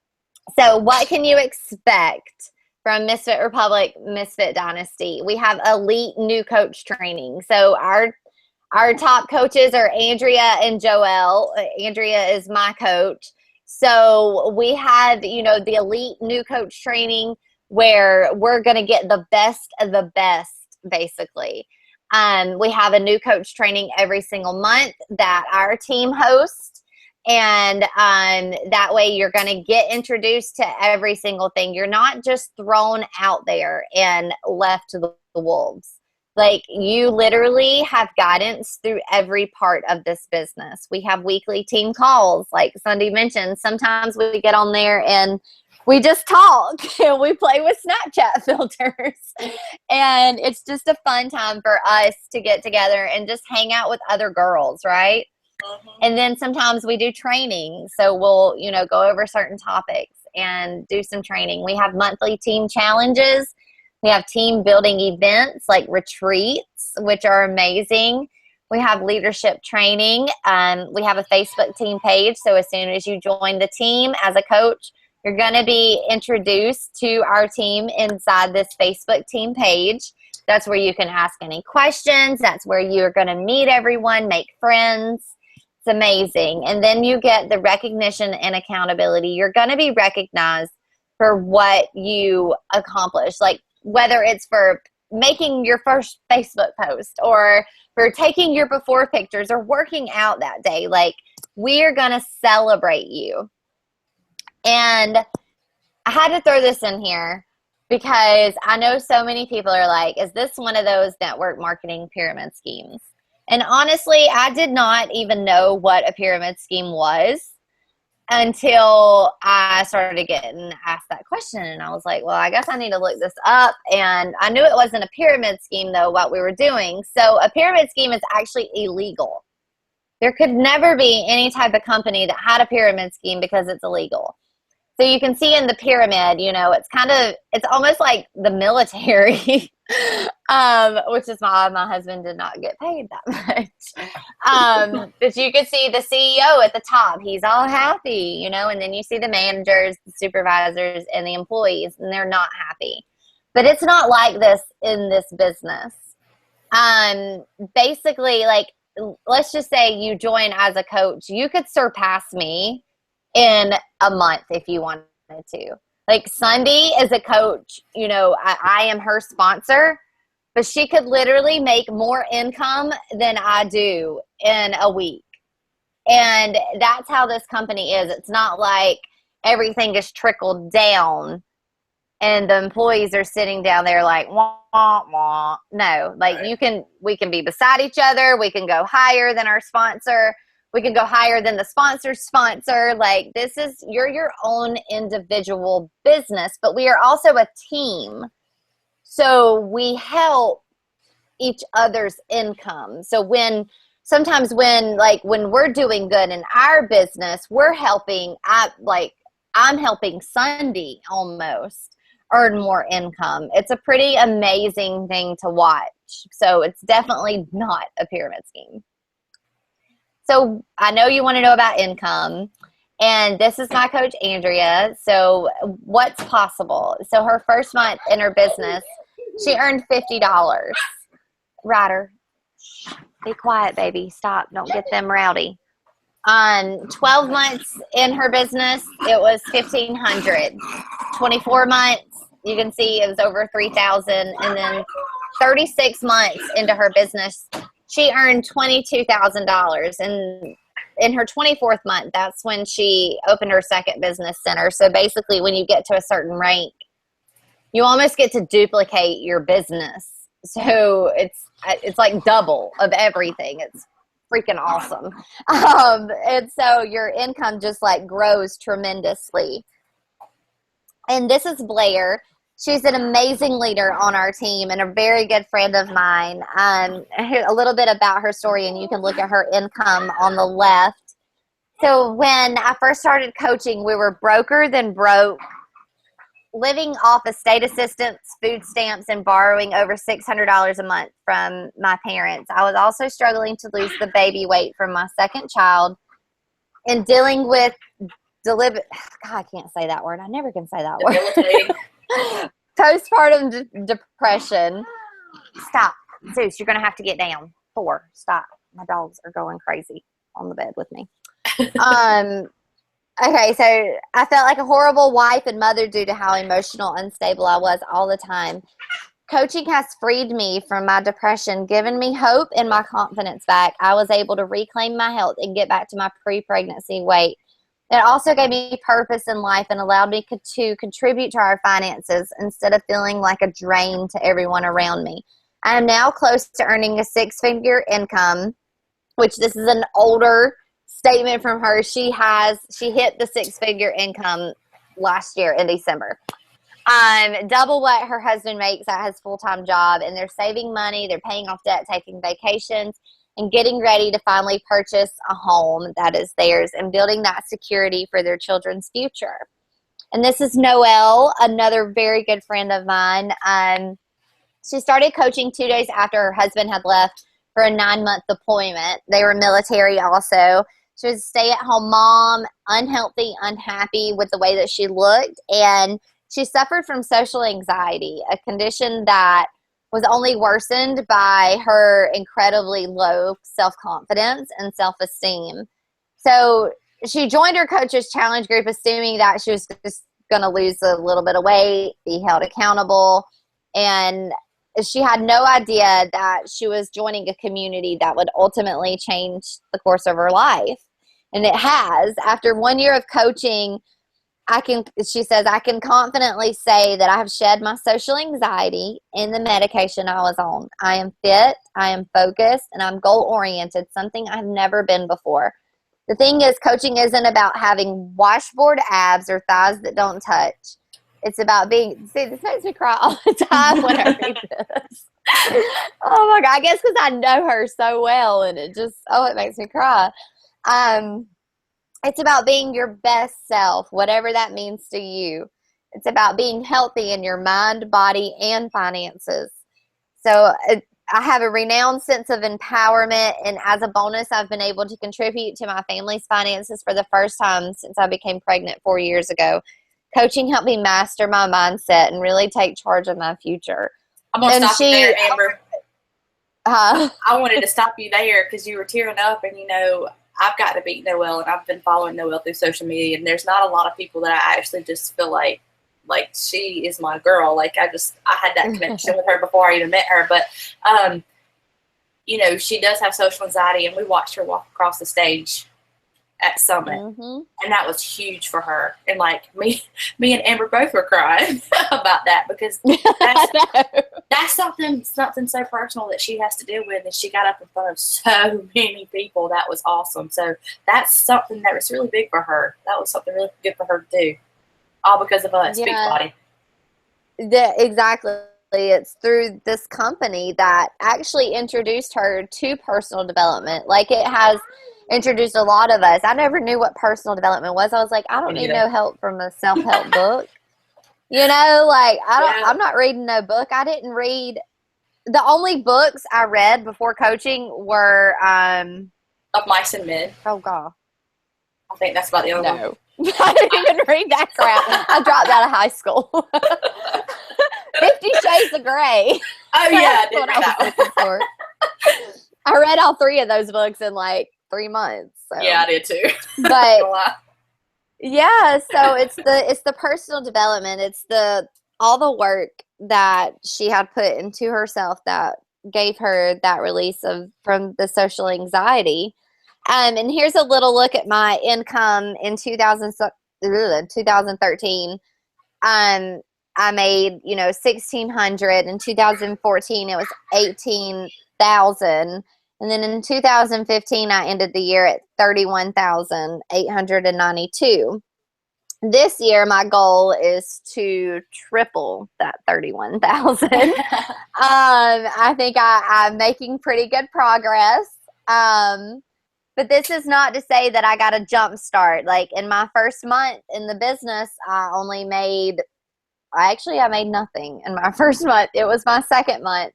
So what can you expect from Misfit Republic, Misfit Dynasty? We have elite new coach training. So our top coaches are Andrea and Joelle. Andrea is my coach. So we have, you know, the elite new coach training where we're going to get the best of the best, basically. We have a new coach training every single month that our team hosts. And that way you're going to get introduced to every single thing. You're not just thrown out there and left to the wolves. Like, you literally have guidance through every part of this business. We have weekly team calls. Like Sundi mentioned, sometimes we get on there and we just talk and we play with Snapchat filters. And it's just a fun time for us to get together and just hang out with other girls, right? And then sometimes we do training. So we'll, you know, go over certain topics and do some training. We have monthly team challenges. We have team building events like retreats, which are amazing. We have leadership training. We have a Facebook team page. So as soon as you join the team as a coach, you're going to be introduced to our team inside this Facebook team page. That's where you can ask any questions. That's where you're going to meet everyone, make friends. It's amazing. And then you get the recognition and accountability. You're going to be recognized for what you accomplish. Like, whether it's for making your first Facebook post or for taking your before pictures or working out that day, like, we're going to celebrate you. And I had to throw this in here because I know so many people are like, is this one of those network marketing pyramid schemes? And honestly, I did not even know what a pyramid scheme was until I started getting asked that question. And I was like, well, I guess I need to look this up. And I knew it wasn't a pyramid scheme, though, what we were doing. So a pyramid scheme is actually illegal. There could never be any type of company that had a pyramid scheme because it's illegal. So you can see in the pyramid, you know, it's almost like the military, which is why my husband did not get paid that much. But you could see the CEO at the top. He's all happy, you know, and then you see the managers, the supervisors, and the employees, and they're not happy. But it's not like this in this business. Basically, like, let's just say you join as a coach. You could surpass me in a month if you wanted to. Like Sundi is a coach, I am her sponsor, but she could literally make more income than I do in a week. And that's how this company is. It's not like everything is trickled down and the employees are sitting down there like, wah, wah, wah. No, like we can be beside each other. We can go higher than our sponsor. We can go higher than the sponsor's sponsor. Like you're your own individual business, but we are also a team. So we help each other's income. So sometimes when we're doing good in our business, we're helping, I'm helping Sundi almost earn more income. It's a pretty amazing thing to watch. So it's definitely not a pyramid scheme. So I know you want to know about income, and this is my coach, Andrea. So what's possible? So her first month in her business, she earned $50. Ryder, be quiet, baby. Stop. Don't get them rowdy. On 12 months in her business, it was $1,500. 24 months, you can see it was over $3,000. And then 36 months into her business, she earned $22,000. And in her 24th month, that's when she opened her second business center. So basically, when you get to a certain rank, you almost get to duplicate your business. So it's like double of everything. It's freaking awesome. And so your income just like grows tremendously. And this is Blair. She's an amazing leader on our team and a very good friend of mine. A little bit about her story, and you can look at her income on the left. So when I first started coaching, we were broker than broke, living off estate assistance, food stamps, and borrowing over $600 a month from my parents. I was also struggling to lose the baby weight from my second child and dealing with God, I can't say that word. I never can say that word. Postpartum depression. Stop. Zeus, you're going to have to get down. 4. Stop. My dogs are going crazy on the bed with me. Okay, so I felt like a horrible wife and mother due to how emotional unstable I was all the time. Coaching has freed me from my depression, given me hope and my confidence back. I was able to reclaim my health and get back to my pre-pregnancy weight. It also gave me purpose in life and allowed me to contribute to our finances instead of feeling like a drain to everyone around me. I am now close to earning a 6-figure income, which this is an older statement from her. She hit the 6-figure income last year in December. Double what her husband makes at his full-time job, and they're saving money, they're paying off debt, taking vacations, and getting ready to finally purchase a home that is theirs and building that security for their children's future. And this is Noelle, another very good friend of mine. She started coaching 2 days after her husband had left for a 9-month deployment. They were military also. She was a stay-at-home mom, unhealthy, unhappy with the way that she looked, and she suffered from social anxiety, a condition that was only worsened by her incredibly low self-confidence and self-esteem. So she joined her coach's challenge group, assuming that she was just going to lose a little bit of weight, be held accountable, and she had no idea that she was joining a community that would ultimately change the course of her life. And it has. After 1 year of coaching, she says, I can confidently say that I have shed my social anxiety in the medication I was on. I am fit, I am focused, and I'm goal-oriented, something I've never been before. The thing is, coaching isn't about having washboard abs or thighs that don't touch. It's about being, see, this makes me cry all the time when I read this. Oh my God, I guess because I know her so well, and it makes me cry. It's about being your best self, whatever that means to you. It's about being healthy in your mind, body, and finances. So I have a renowned sense of empowerment, and as a bonus, I've been able to contribute to my family's finances for the first time since I became pregnant 4 years ago. Coaching helped me master my mindset and really take charge of my future. I'm going to stop you there, Amber. I wanted to stop you there because you were tearing up, and I've got to beat Noelle, and I've been following Noelle through social media, and there's not a lot of people that I actually just feel like like she is my girl. Like I had that connection with her before I even met her. But, you know, she does have social anxiety, and we watched her walk across the stage at Summit, and that was huge for her. And like me and Amber both were crying about that, because that's something so personal that she has to deal with, and she got up in front of so many people. That was awesome. So that's something that was really big for her. That was something really good for her to do, all because of us, Beachbody. Yeah, exactly. It's through this company that actually introduced her to personal development. Like, it has introduced a lot of us. I never knew what personal development was. I was like, I don't need no help from a self-help book. You know, like, I'm not reading no book. I didn't read. The only books I read before coaching were Of Mice and Men. Oh God. I think that's about the only one. I didn't even read that crap. I dropped out of high school. 50 Shades of Grey. Oh yeah, That's what I was looking for. I read all 3 of those books in like 3 months. So. Yeah, I did too. But yeah, so it's the personal development. It's all the work that she had put into herself that gave her that release from the social anxiety. And here's a little look at my income in 2013. I made, you know, $1,600. In 2014, it was $18,000. And then in 2015, I ended the year at $31,892. This year, my goal is to triple that 31,000. I think I'm making pretty good progress. But this is not to say that I got a jump start. Like, in my first month in the business, I made nothing in my first month. It was my second month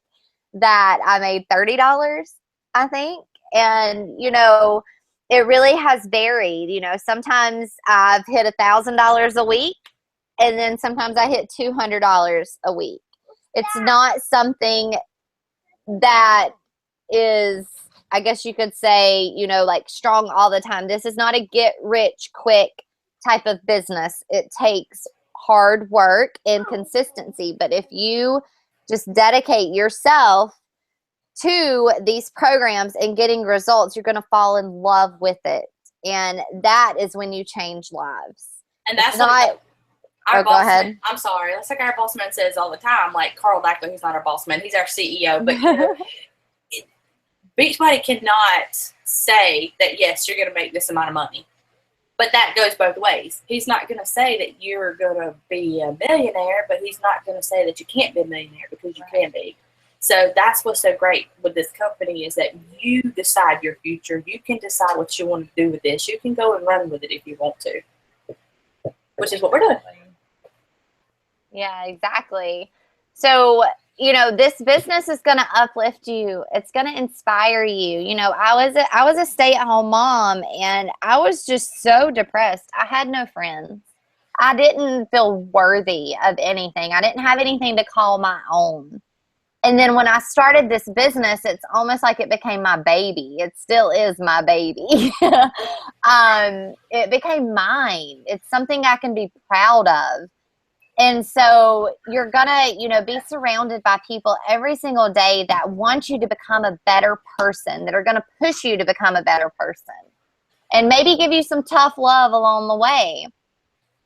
that I made $30, I think. And, you know, it really has varied. You know, sometimes I've hit $1,000 a week, and then sometimes I hit $200 a week. It's not something that is, I guess you could say, you know, like strong all the time. This is not a get rich quick type of business. It takes hard work and consistency. But if you just dedicate yourself to these programs and getting results, you're going to fall in love with it. And that is when you change lives. And that's not. Our boss go ahead. Man, I'm sorry. That's like our boss man says all the time. Like Carl Dackler, he's not our boss man. He's our CEO. But you know, Beachbody cannot say that, yes, you're going to make this amount of money. But that goes both ways. He's not going to say that you're going to be a millionaire, but he's not going to say that you can't be a millionaire, because you can be. So that's what's so great with this company, is that you decide your future. You can decide what you want to do with this. You can go and run with it if you want to, which is what we're doing. Yeah, exactly. So, you know, this business is going to uplift you. It's going to inspire you. You know, I was a stay-at-home mom, and I was just so depressed. I had no friends. I didn't feel worthy of anything. I didn't have anything to call my own. And then when I started this business, it's almost like it became my baby. It still is my baby. It became mine. It's something I can be proud of. And so you're going to, you know, be surrounded by people every single day that want you to become a better person, that are going to push you to become a better person, and maybe give you some tough love along the way.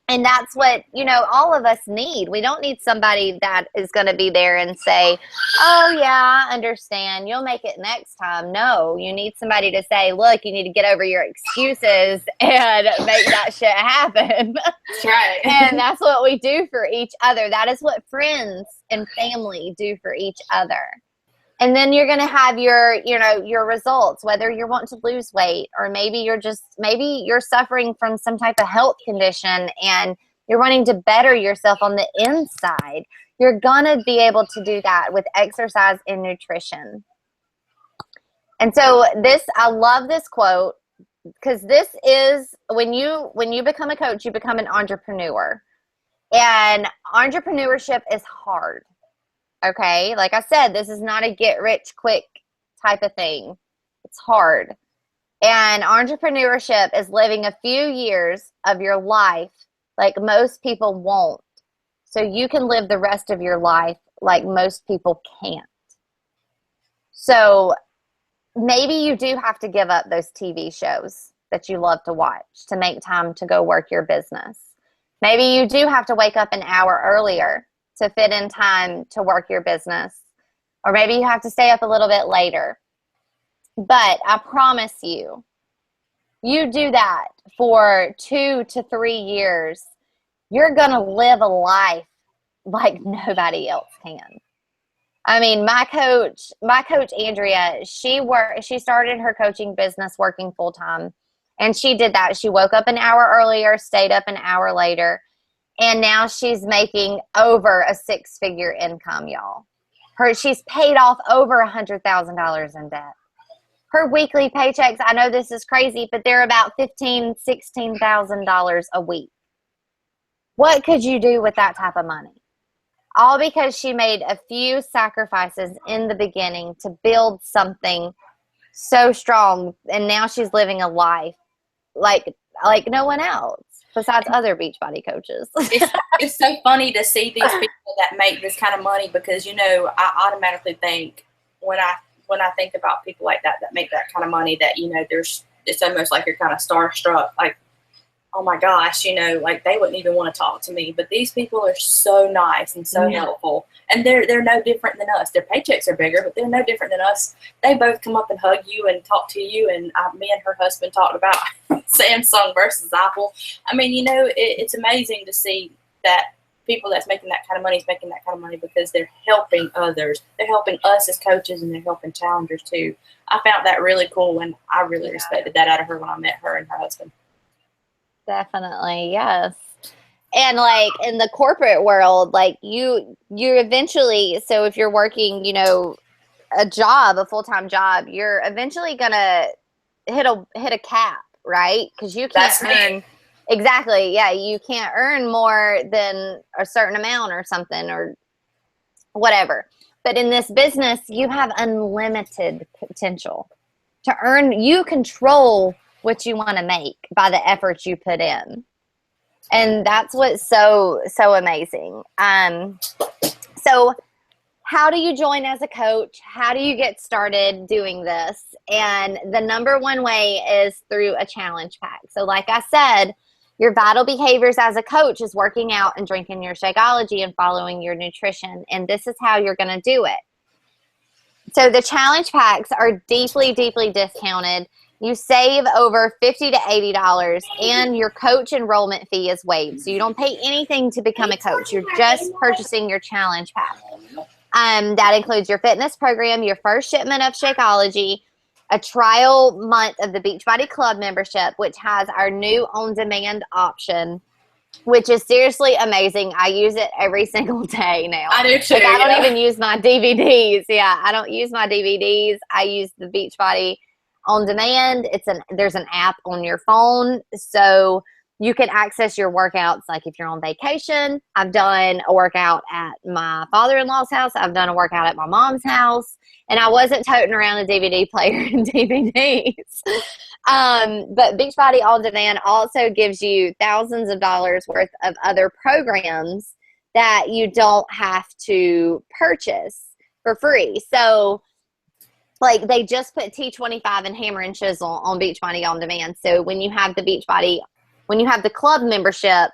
And that's what, you know, all of us need. We don't need somebody that is going to be there and say, oh, yeah, I understand. You'll make it next time. No, you need somebody to say, look, you need to get over your excuses and make that shit happen. That's right. And that's what we do for each other. That is what friends and family do for each other. And then you're going to have your, you know, your results, whether you're wanting to lose weight, or maybe you're suffering from some type of health condition and you're wanting to better yourself on the inside. You're going to be able to do that with exercise and nutrition. And so I love this quote, because this is when you become a coach, you become an entrepreneur. And entrepreneurship is hard. Okay, like I said, this is not a get rich quick type of thing. It's hard. And entrepreneurship is living a few years of your life like most people won't. so you can live the rest of your life like most people can't. So maybe you do have to give up those TV shows that you love to watch to make time to go work your business. Maybe you do have to wake up an hour earlier to fit in time to work your business. Or maybe you have to stay up a little bit later. But I promise you, you do that for 2 to 3 years, you're going to live a life like nobody else can. I mean, my coach Andrea, she started her coaching business working full time, and she did that. She woke up an hour earlier, stayed up an hour later, and now she's making over a 6-figure income, y'all. She's paid off over $100,000 in debt. Her weekly paychecks, I know this is crazy, but they're about $15,000, $16,000 a week. What could you do with that type of money? All because she made a few sacrifices in the beginning to build something so strong, and now she's living a life like no one else besides other Beachbody coaches. It's so funny to see these people that make this kind of money, because, you know, I automatically think when I think about people like that make that kind of money, that, you know, it's almost like you're kind of starstruck, like, oh my gosh, you know, like they wouldn't even want to talk to me. But these people are so nice and so helpful, and they're no different than us. Their paychecks are bigger, but they're no different than us. They both come up and hug you and talk to you. And me and her husband talked about Samsung versus Apple. I mean, you know, it's amazing to see that people that's making that kind of money is making that kind of money because they're helping others. They're helping us as coaches, and they're helping challengers too. I found that really cool, and I really respected that out of her when I met her and her husband. Definitely, yes. And like in the corporate world, like you eventually, so if you're working, you know, a full-time job, you're eventually gonna hit a cap, right? Because you can't earn. Exactly. Yeah, you can't earn more than a certain amount or something or whatever. But in this business, you have unlimited potential to earn. You control what you want to make by the effort you put in. And that's what's so amazing. So how do you join as a coach? How do you get started doing this? And the number one way is through a challenge pack. So like I said, your vital behaviors as a coach is working out and drinking your Shakeology and following your nutrition. And this is how you're going to do it. So the challenge packs are deeply, deeply discounted. You save over $50 to $80, and your coach enrollment fee is waived. So you don't pay anything to become a coach. You're just purchasing your challenge pack. That includes your fitness program, your first shipment of Shakeology, a trial month of the Beachbody Club membership, which has our new on-demand option, which is seriously amazing. I use it every single day now. I do too. Like, I don't even use my DVDs. Yeah, I don't use my DVDs. I use the Beachbody on demand. There's an app on your phone, so you can access your workouts. Like if you're on vacation, I've done a workout at my father-in-law's house. I've done a workout at my mom's house, and I wasn't toting around a DVD player and DVDs. But Beachbody On Demand also gives you thousands of dollars worth of other programs that you don't have to purchase for free. So like they just put T25 and Hammer and Chisel on Beachbody On Demand. So when you have the club membership,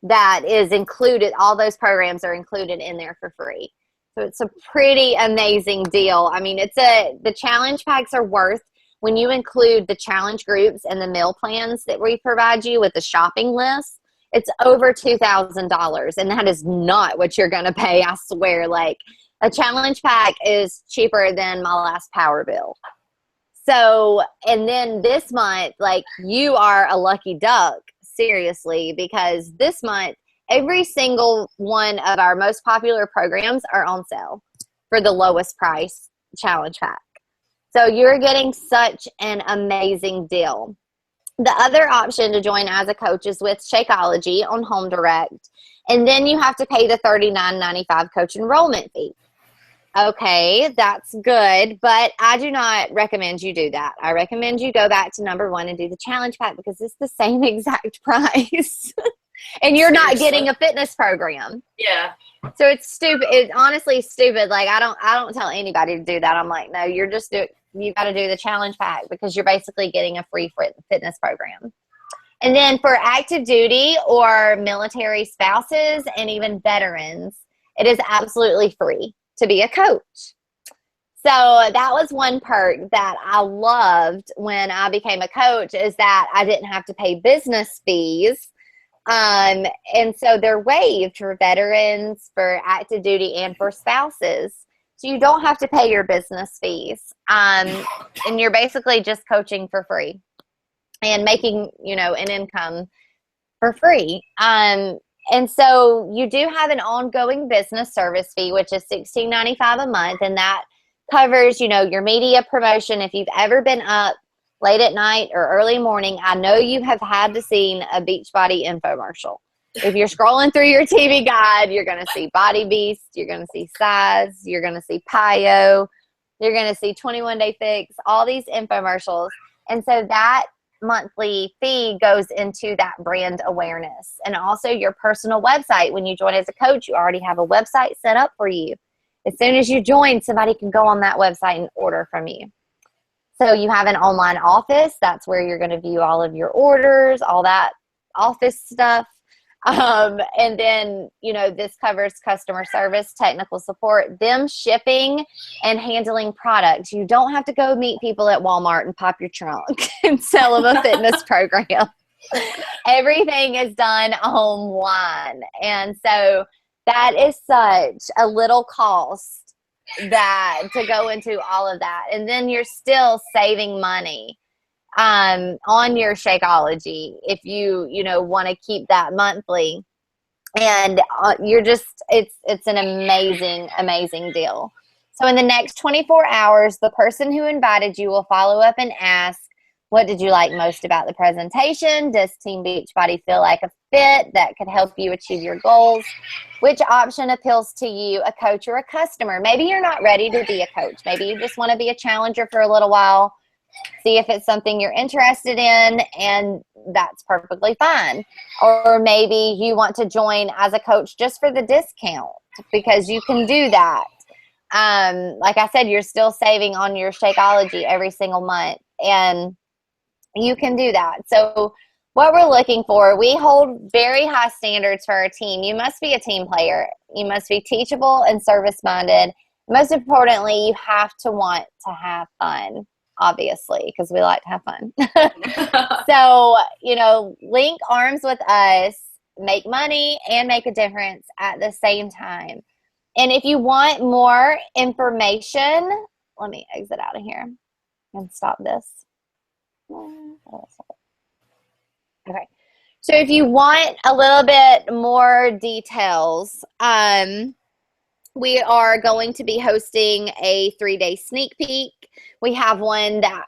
that is included, all those programs are included in there for free. So it's a pretty amazing deal. I mean, the challenge packs are worth, when you include the challenge groups and the meal plans that we provide you with the shopping list, it's over $2,000. And that is not what you're going to pay. I swear, like, a challenge pack is cheaper than my last power bill. So, and then this month, like, you are a lucky duck, seriously, because this month, every single one of our most popular programs are on sale for the lowest price challenge pack. So you're getting such an amazing deal. The other option to join as a coach is with Shakeology on Home Direct. And then you have to pay the $39.95 coach enrollment fee. Okay, that's good, but I do not recommend you do that. I recommend you go back to number one and do the challenge pack because it's the same exact price. And you're not Seriously. getting a fitness program. Yeah. So it's stupid. It's honestly stupid. Like I don't tell anybody to do that. I'm like, no, you got to do the challenge pack because you're basically getting a free fitness program. And then for active duty or military spouses and even veterans, it is absolutely free to be a coach. So that was one perk that I loved when I became a coach, is that I didn't have to pay business fees. And so they're waived for veterans, for active duty, and for spouses. So you don't have to pay your business fees. And you're basically just coaching for free and making, an income for free. And so you do have an ongoing business service fee, which is $16.95 a month. And that covers, your media promotion. If you've ever been up late at night or early morning, I know you have had to seen a Beachbody infomercial. If you're scrolling through your TV guide, you're going to see Body Beast, you're going to see Size, you're going to see Pio, you're going to see 21 Day Fix, all these infomercials. And so that monthly fee goes into that brand awareness. And also your personal website. When you join as a coach, you already have a website set up for you. As soon as you join, somebody can go on that website and order from you. So you have an online office. That's where you're going to view all of your orders, all that office stuff. And then, this covers customer service, technical support, them shipping and handling products. You don't have to go meet people at Walmart and pop your trunk and sell them a fitness program. Everything is done online. And so that is such a little cost that to go into all of that. And then you're still saving money on your Shakeology if you want to keep that monthly. And it's an amazing deal. So in the next 24 hours, the person who invited you will follow up and ask, what did you like most about the presentation? Does Team Beachbody feel like a fit that could help you achieve your goals? Which option appeals to you, a coach or a customer? Maybe you're not ready to be a coach. Maybe you just want to be a challenger for a little while. See if it's something you're interested in, and that's perfectly fine. Or maybe you want to join as a coach just for the discount, because you can do that. Like I said, you're still saving on your Shakeology every single month, and you can do that. So what we're looking for, we hold very high standards for our team. You must be a team player. You must be teachable and service-minded. Most importantly, you have to want to have fun, obviously, because we like to have fun. So, link arms with us, make money, and make a difference at the same time. And if you want more information, let me exit out of here and stop this. Okay. So if you want a little bit more details, we are going to be hosting a 3-day sneak peek. We have one that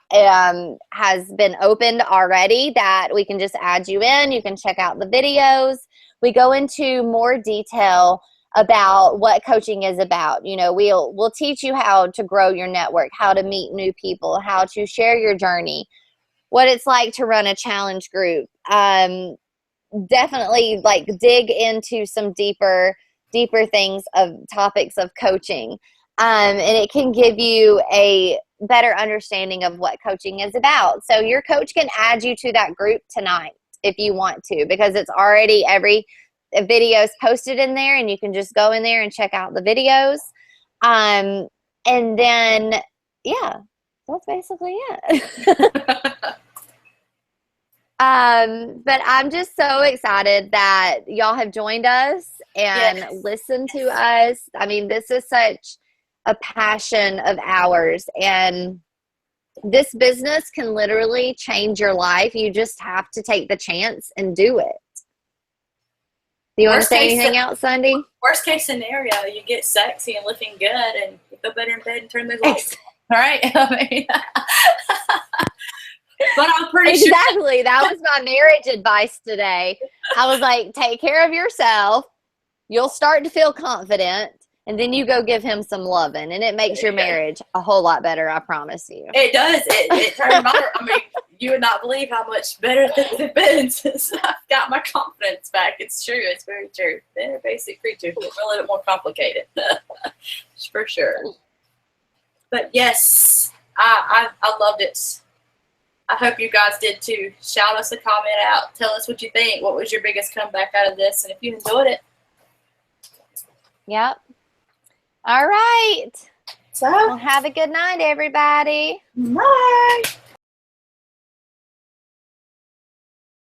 has been opened already that we can just add you in. You can check out the videos. We go into more detail about what coaching is about. We'll teach you how to grow your network, how to meet new people, how to share your journey, what it's like to run a challenge group. Definitely dig into some deeper things of topics of coaching. And it can give you a better understanding of what coaching is about. So your coach can add you to that group tonight if you want to, because it's already every video is posted in there, and you can just go in there and check out the videos. And then, yeah, that's basically it. But I'm just so excited that y'all have joined us and listened to us. I mean, this is such a passion of ours, and this business can literally change your life. You just have to take the chance and do it. Do you want to say anything else, Sundi? Worst case scenario, you get sexy and looking good, and you feel better in bed and turn those lights. All right. I mean, but I'm pretty sure. Exactly. That was my marriage advice today. I was like, take care of yourself. You'll start to feel confident, and then you go give him some loving, and it makes your marriage a whole lot better. I promise you. It does. It turns my, I mean, you would not believe how much better things have been since I've got my confidence back. It's true. It's very true. They're a basic creature. It's a little bit more complicated, for sure. But yes, I loved it. I hope you guys did too. Shout us a comment out. Tell us what you think. What was your biggest comeback out of this? And if you enjoyed it. Yep. All right. So, Well, have a good night, everybody. bye.